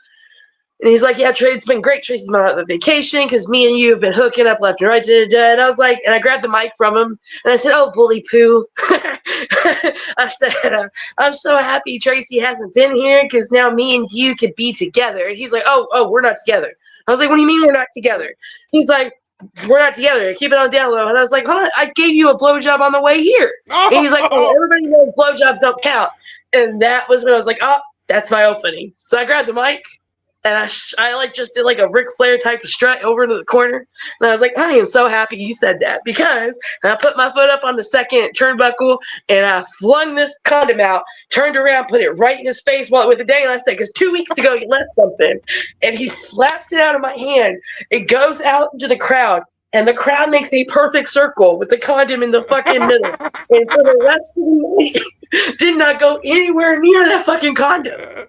And he's like, yeah, it's been great. Tracy's been on vacation because me and you have been hooking up left and right. And I was like, and I grabbed the mic from him and I said, oh, bully poo. I said, I'm so happy Tracy hasn't been here because now me and you could be together. And he's like, oh, we're not together. I was like, what do you mean we're not together? He's like, we're not together. Keep it on down low. And I was like, hold on, I gave you a blowjob on the way here. And he's like, oh, everybody knows blowjobs don't count. And that was when I was like, oh, that's my opening. So I grabbed the mic. And I like just did like a Ric Flair type of strut over into the corner. And I was like, I am so happy you said that, because I put my foot up on the second turnbuckle and I flung this condom out, turned around, put it right in his face with the day. And I said, because 2 weeks ago you left something. And he slaps it out of my hand. It goes out into the crowd. And the crowd makes a perfect circle with the condom in the fucking middle. And for the rest of the night, did not go anywhere near that fucking condom.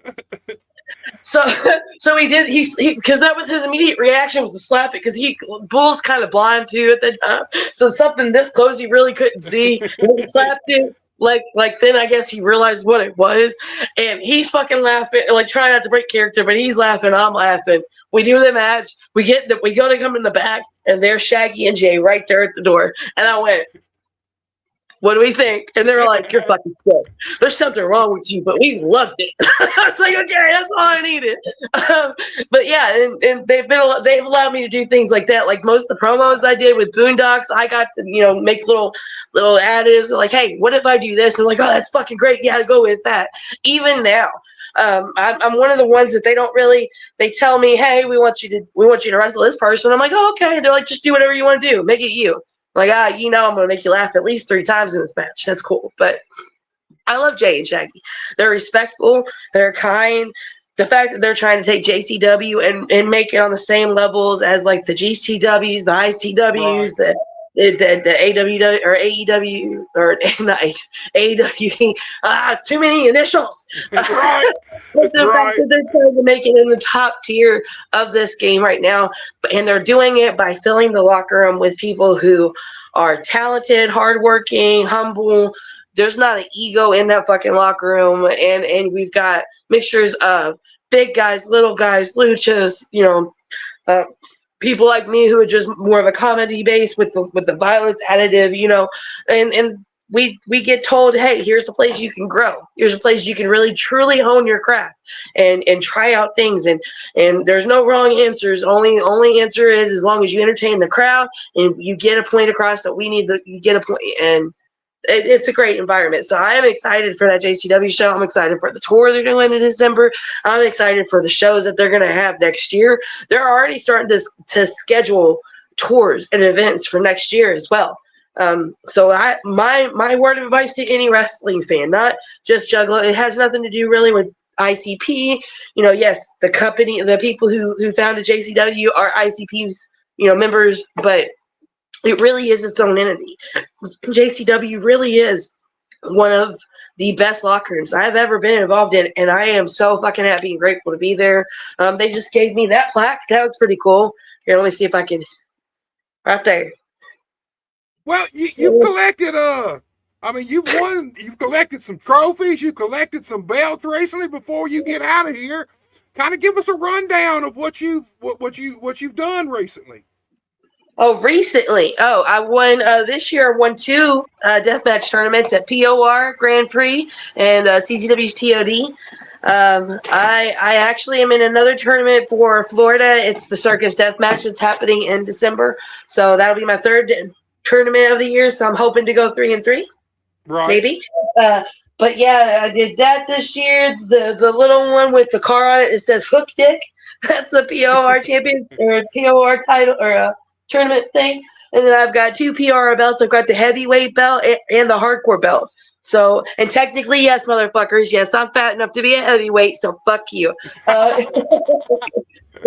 So he did, because that was his immediate reaction, was to slap it, because Bull's kind of blind too at the time. So something this close he really couldn't see. And he slapped it. Like then I guess he realized what it was. And he's fucking laughing, like trying not to break character, but he's laughing, I'm laughing. We do the match. We go to come in the back, and there's Shaggy and Jay right there at the door. And I went, what do we think? And they were like, you're fucking sick. There's something wrong with you, but we loved it. I was like, okay, that's all I needed. But yeah, and they've allowed me to do things like that. Like most of the promos I did with Boondocks, I got to, make little additives like, hey, what if I do this? And I'm like, oh, that's fucking great. Yeah, go with that. Even now. I'm one of the ones that they tell me, hey, we want you to wrestle this person. I'm like, oh, okay. And they're like, just do whatever you want to do. Make it you. I'm like, I'm going to make you laugh at least 3 times in this match. That's cool. But I love Jay and Shaggy. They're respectful. They're kind. The fact that they're trying to take JCW and make it on the same levels as like the GCWs, the ICWs, Right. the AWW or AEW or not AEW. Too many initials. Right. But the fact that they're trying to make it in the top tier of this game right now, and they're doing it by filling the locker room with people who are talented, hardworking, humble. There's not an ego in that fucking locker room, and we've got mixtures of big guys, little guys, luchas, people like me who are just more of a comedy base with the violence additive, and we get told, hey, here's a place you can grow. Here's a place you can really truly hone your craft and try out things, and there's no wrong answers. Only answer is as long as you entertain the crowd and you get a point across that you get a point, and it's a great environment. So I am excited for that JCW show. I'm excited for the tour they're doing in December. I'm excited for the shows that they're going to have next year. They're already starting to schedule tours and events for next year as well. So my word of advice to any wrestling fan, not just Juggalo, it has nothing to do really with ICP. Yes, the company, the people who founded JCW are ICP's, members, but it really is its own entity. JCW really is one of the best locker rooms I've ever been involved in, and I am so fucking happy and grateful to be there. They just gave me that plaque. That was pretty cool. Here, let me see if I can. Right there. Well, you've collected you've collected some trophies, you collected some belts recently. Before you get out of here, kind of give us a rundown of what you've done recently. Oh, recently. Oh, I won this year. I won 2 deathmatch tournaments at POR Grand Prix and CZW's TOD. I actually am in another tournament for Florida. It's the Circus Deathmatch that's happening in December. So that'll be my 3rd tournament of the year. So I'm hoping to go 3-3. Right. Maybe. But yeah, I did that this year. The little one with the car on it, it says Hook Dick. That's a POR champion or POR title or a tournament thing. And then I've got 2 PR belts. I've got the heavyweight belt and the hardcore belt. So, and technically, yes, motherfuckers, yes, I'm fat enough to be a heavyweight, so fuck you. And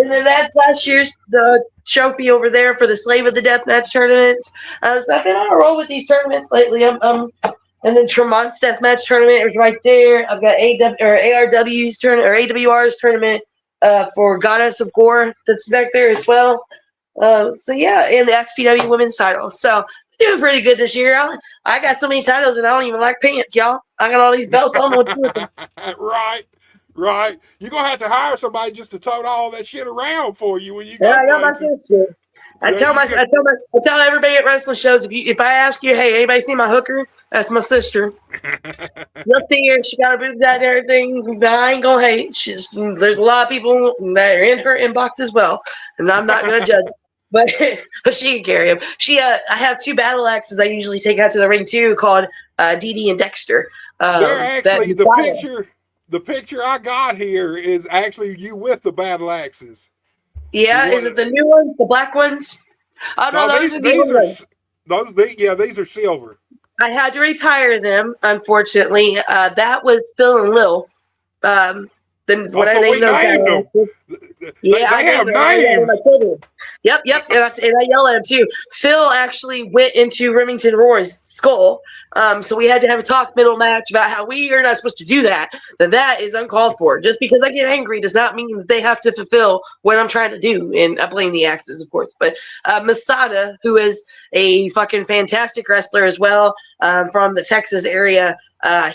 then that's last year's the trophy over there for the Slave of the Deathmatch tournaments. So I've been on a roll with these tournaments lately. And then Tremont's Deathmatch tournament is right there. I've got ARW's tournament or AWR's tournament for Goddess of Gore that's back there as well. So yeah, and the XPW women's title. So doing pretty good this year. I got so many titles and I don't even like pants, y'all. I got all these belts. I don't know what to do with them. Right. You're gonna have to hire somebody just to tote all that shit around for you when you go. Yeah, I got my sister. I tell everybody at wrestling shows, if I ask you, hey, anybody see my hooker? That's my sister. You'll see her. She got her boobs out and everything. But I ain't gonna hate. There's a lot of people that are in her inbox as well, and I'm not gonna judge. But she can carry them. I have 2 battle axes I usually take out to the ring too, called Dee Dee and Dexter. They're actually the the picture I got here is actually you with the battle axes. Yeah, is it the new ones, the black ones? Oh no, No, those are the old ones. These are silver. I had to retire them, unfortunately. That was Phil and Lil. Then when I So we named those named them. guys, yeah, I They named have them. I named my names. children. Yep, and I yell at him too. Phil actually went into Remington Roy's skull, so we had to have a talk middle match about how we are not supposed to do that. That is uncalled for. Just because I get angry does not mean that they have to fulfill what I'm trying to do. And I blame the axes, of course. But Masada, who is a fucking fantastic wrestler as well, from the Texas area,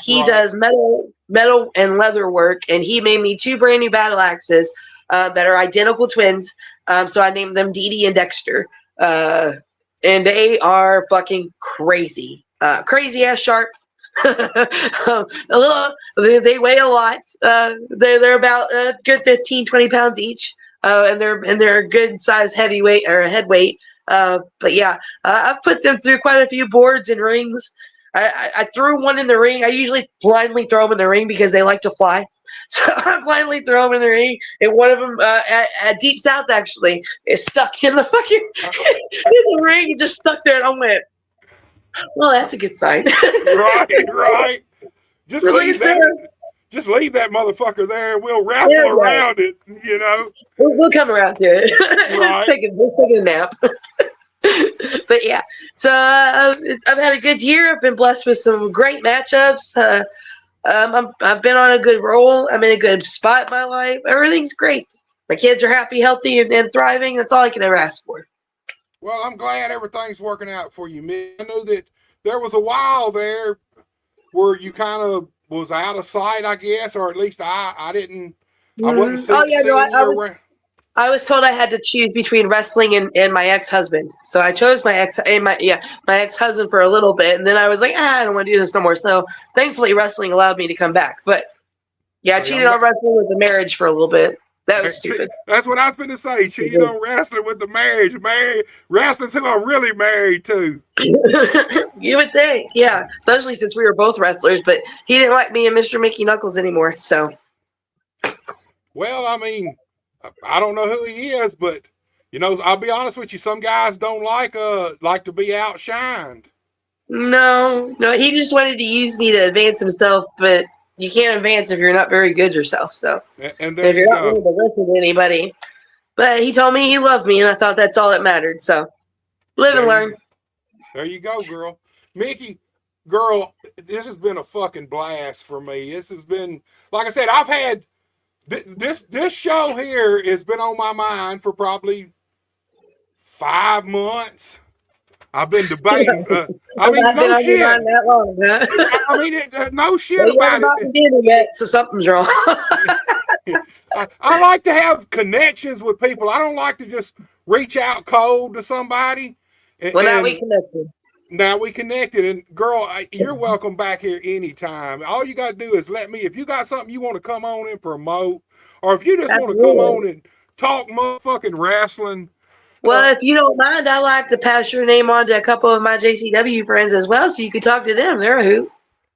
he does metal and leather work, and he made me 2 brand new battle axes that are identical twins. So I named them Dee Dee and Dexter. And they are fucking crazy. Crazy ass sharp. A little, they weigh a lot. They're about a good 15, 20 pounds each. And they're a good size heavyweight or head weight. But yeah, I've put them through quite a few boards and rings. I threw one in the ring. I usually blindly throw them in the ring because they like to fly. So I blindly throw them in the ring, and one of them at Deep South actually is stuck in the fucking in the ring. It just stuck there, and I went, "Well, that's a good sign." Right. Just leave that motherfucker there, and we'll wrestle around it. You know. We'll come around to it. Right. We'll take a nap. But yeah, so I've had a good year. I've been blessed with some great matchups. I've been on a good roll. I'm in a good spot in my life. Everything's great. My kids are happy, healthy, and thriving. That's all I can ever ask for. Well, I'm glad everything's working out for you, Mick. I know that there was a while there where you kind of was out of sight, I guess, or at least I didn't. I wasn't seeing you. I was told I had to choose between wrestling and my ex-husband. So I chose my ex-husband for a little bit, and then I was like, I don't want to do this no more. So thankfully wrestling allowed me to come back. But yeah, I cheated on wrestling with the marriage for a little bit. That was stupid. That's what I was going to say. Cheated on wrestling with the marriage. Wrestling's who I'm really married to. You would think, yeah. Especially since we were both wrestlers, but he didn't like me and Mr. Mickey Knuckles anymore. So well, I mean, I don't know who he is, but you know, I'll be honest with you. Some guys don't like to be outshined. No, he just wanted to use me to advance himself, but you can't advance if you're not very good yourself. So, and there if you're not willing to listen to anybody, but he told me he loved me, and I thought that's all that mattered. So, live and learn. There you go, girl. Mickie, girl, this has been a fucking blast for me. This has been, like I said, I've had. This show here has been on my mind for probably 5 months. I've been debating. I mean, no shit. That long, huh? I mean, no shit about it. Yet, so something's wrong. I like to have connections with people. I don't like to just reach out cold to somebody. Now we connected. Now we connected, and girl, you're welcome back here anytime. All you got to do is let me, if you got something you want to come on and promote, or if you just want to come on and talk motherfucking wrestling. Well, if you don't mind, I'd like to pass your name on to a couple of my JCW friends as well, so you can talk to them. They're a hoot.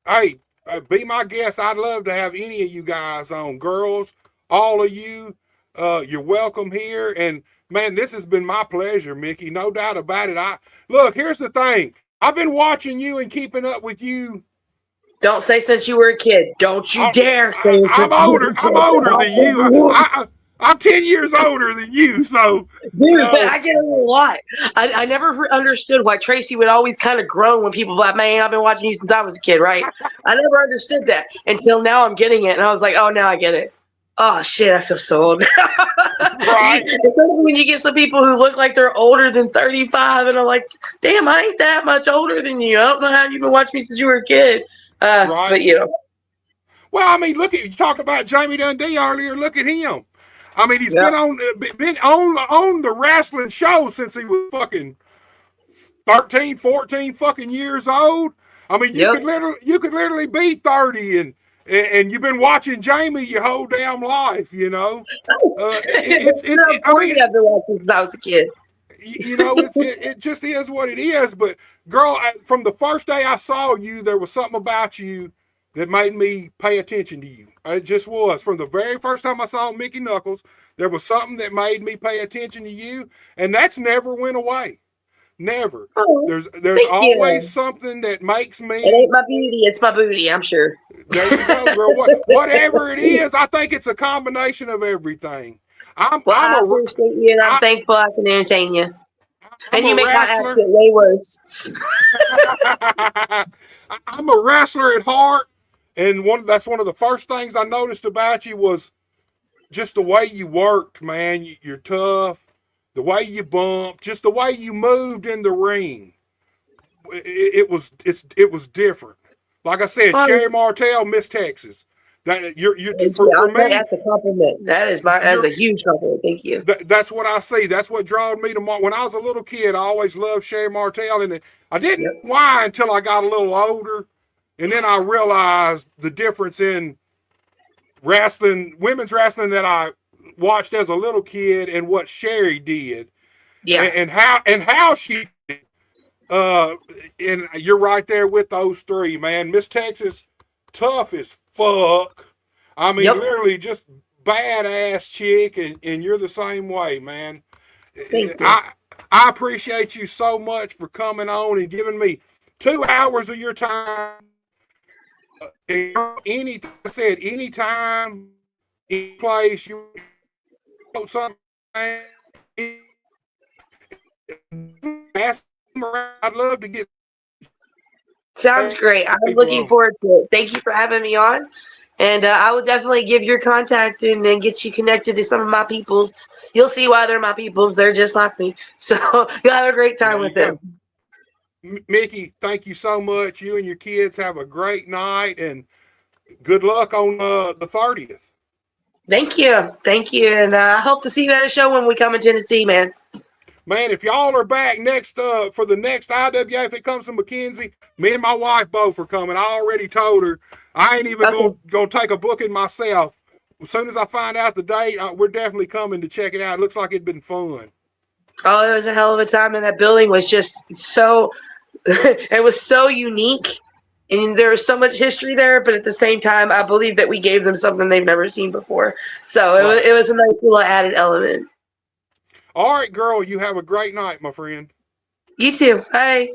Hey, be my guest. I'd love to have any of you guys on. Girls, all of you, you're welcome here. And man, this has been my pleasure, Mickie. No doubt about it. Look, here's the thing. I've been watching you and keeping up with you. Don't say since you were a kid. Don't you dare. I'm older than you. I'm 10 years older than you, so. Dude, I get it a lot. I never understood why Tracy would always kind of groan when people were like, man, I've been watching you since I was a kid, right? I never understood that until now I'm getting it. And I was like, oh, now I get it. Oh, shit, I feel so old. Right. When you get some people who look like they're older than 35, and I'm like, damn, I ain't that much older than you. I don't know how you've been watching me since you were a kid. Right. But, you know. Well, I mean, look at you talked about Jamie Dundee earlier. Look at him. I mean, he's been on the wrestling show since he was fucking 13, 14 fucking years old. I mean, you could literally be 30 and you've been watching Jamie your whole damn life, you know. I mean, I've been watching since I was a kid. You know, it just is what it is. But girl, from the first day I saw you, there was something about you that made me pay attention to you. It just was. From the very first time I saw Mickie Knuckles, there was something that made me pay attention to you, and that's never went away. Never. Oh, There's thank always you. something that makes It me. ain't my beauty, it's my booty, I'm sure. There you go, girl. Whatever it is, I think it's a combination of everything. Well, I appreciate you, and I'm thankful I can entertain you. And you make my accent way worse. I'm a wrestler at heart, and that's one of the first things I noticed about you was just the way you worked, man. You're tough, the way you bumped, just the way you moved in the ring. It was different. Like I said, Sherry Martell, Miss Texas. That you're for me. That's a compliment. That's a huge compliment. Thank you. That's what I see. That's what drawed me to when I was a little kid. I always loved Sherry Martell, and I didn't why until I got a little older, and then I realized the difference in wrestling, women's wrestling that I watched as a little kid, and what Sherry did. Yeah, and how she. And you're right there with those three, man. Miss Texas, tough as fuck. I mean, literally just badass chick, and you're the same way, man. Thank you. I appreciate you so much for coming on and giving me 2 hours of your time. Anytime, any place you something, ask them around. I'd love to get. Sounds great. I'm looking forward to it. Thank you for having me on. And I will definitely give your contact and then get you connected to some of my peoples. You'll see why they're my peoples. They're just like me. So you'll have a great time with them. Mickie, thank you so much. You and your kids have a great night, and good luck on the 30th. Thank you. Thank you. And I hope to see you at a show when we come in Tennessee, man. Man, if y'all are back next for the next IWA, if it comes to McKenzie, me and my wife both are coming. I already told her. I ain't even gonna take a booking myself. As soon as I find out the date, we're definitely coming to check it out. It looks like it'd been fun. Oh, it was a hell of a time, and that building was just so. It was so unique, and there was so much history there. But at the same time, I believe that we gave them something they've never seen before. So it was a nice little added element. All right, girl, you have a great night, my friend. You too. Bye.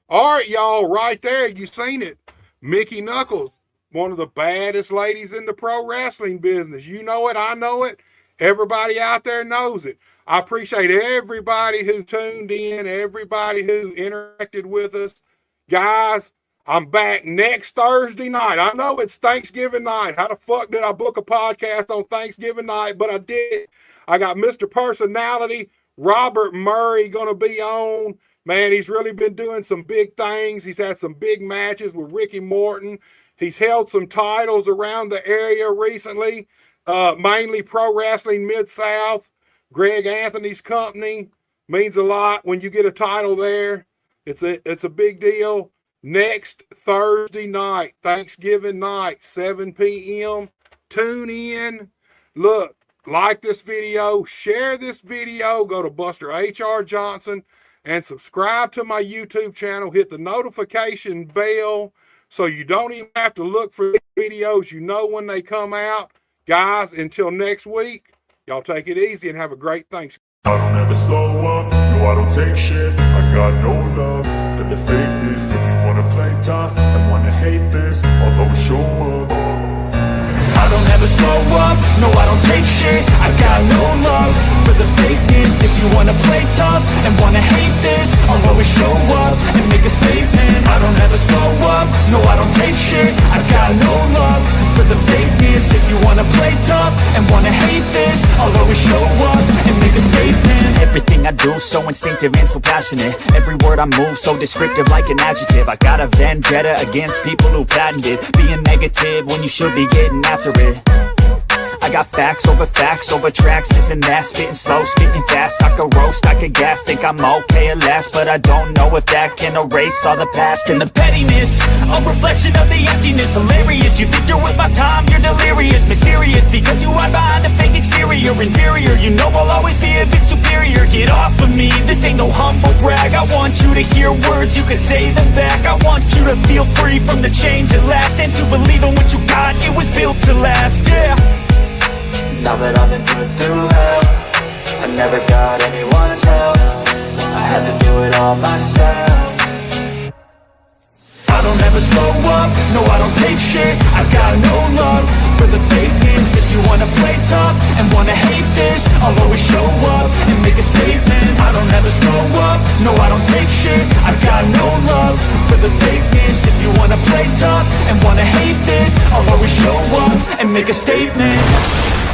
All right, y'all, right there, you seen it. Mickie Knuckles, one of the baddest ladies in the pro wrestling business. You know it, I know it. Everybody out there knows it. I appreciate everybody who tuned in, everybody who interacted with us. Guys, I'm back next Thursday night. I know it's Thanksgiving night. How the fuck did I book a podcast on Thanksgiving night? But I did. I got Mr. Personality, Robert Murray, going to be on. Man, he's really been doing some big things. He's had some big matches with Ricky Morton. He's held some titles around the area recently, mainly Pro Wrestling Mid-South. Greg Anthony's company means a lot when you get a title there. It's a big deal. Next Thursday night, Thanksgiving night, 7 p.m. Tune in. Look. Like this video, share this video, go to Buster H.R. Johnson and subscribe to my YouTube channel. Hit the notification bell so you don't even have to look for these videos. You know when they come out. Guys, until next week, y'all take it easy and have a great Thanksgiving. I don't ever slow up, no I don't take shit. I got no love for the fakeness. If you wanna play tough and wanna hate this, I'll always show up. I don't ever slow up, no I don't take shit. I got no love for the fakeness. If you wanna play tough and wanna hate this, I'll always show up and make a statement. I don't ever slow up, no I don't take shit. I got no love for the fakeness. If you wanna play tough and wanna hate this, I'll always show up and make a statement. Everything I do so instinctive and so passionate. Every word I move so descriptive like an adjective. I got a vendetta against people who patented being negative when you should be getting after it. I I got facts over tracks, this and that. Spitting slow, spitting fast, I could roast, I could gas. Think I'm okay at last, but I don't know if that can erase all the past. And the pettiness, a reflection of the emptiness. Hilarious, you think you're with my time, you're delirious. Mysterious, because you are behind a fake exterior. Inferior, you know I'll always be a bit superior. Get off of me, this ain't no humble brag. I want you to hear words, you can say them back. I want you to feel free from the chains at last, and to believe in what you got, it was built to last, yeah. Now that I've been put through hell, I never got anyone's help. I had to do it all myself. I don't ever slow up, no I don't take shit. I got no love for the fakeness. If you wanna play tough and wanna hate this, I'll always show up and make a statement. I don't ever slow up, no I don't take shit. I got no love for the fakeness. If you wanna play tough and wanna hate this, I'll always show up and make a statement.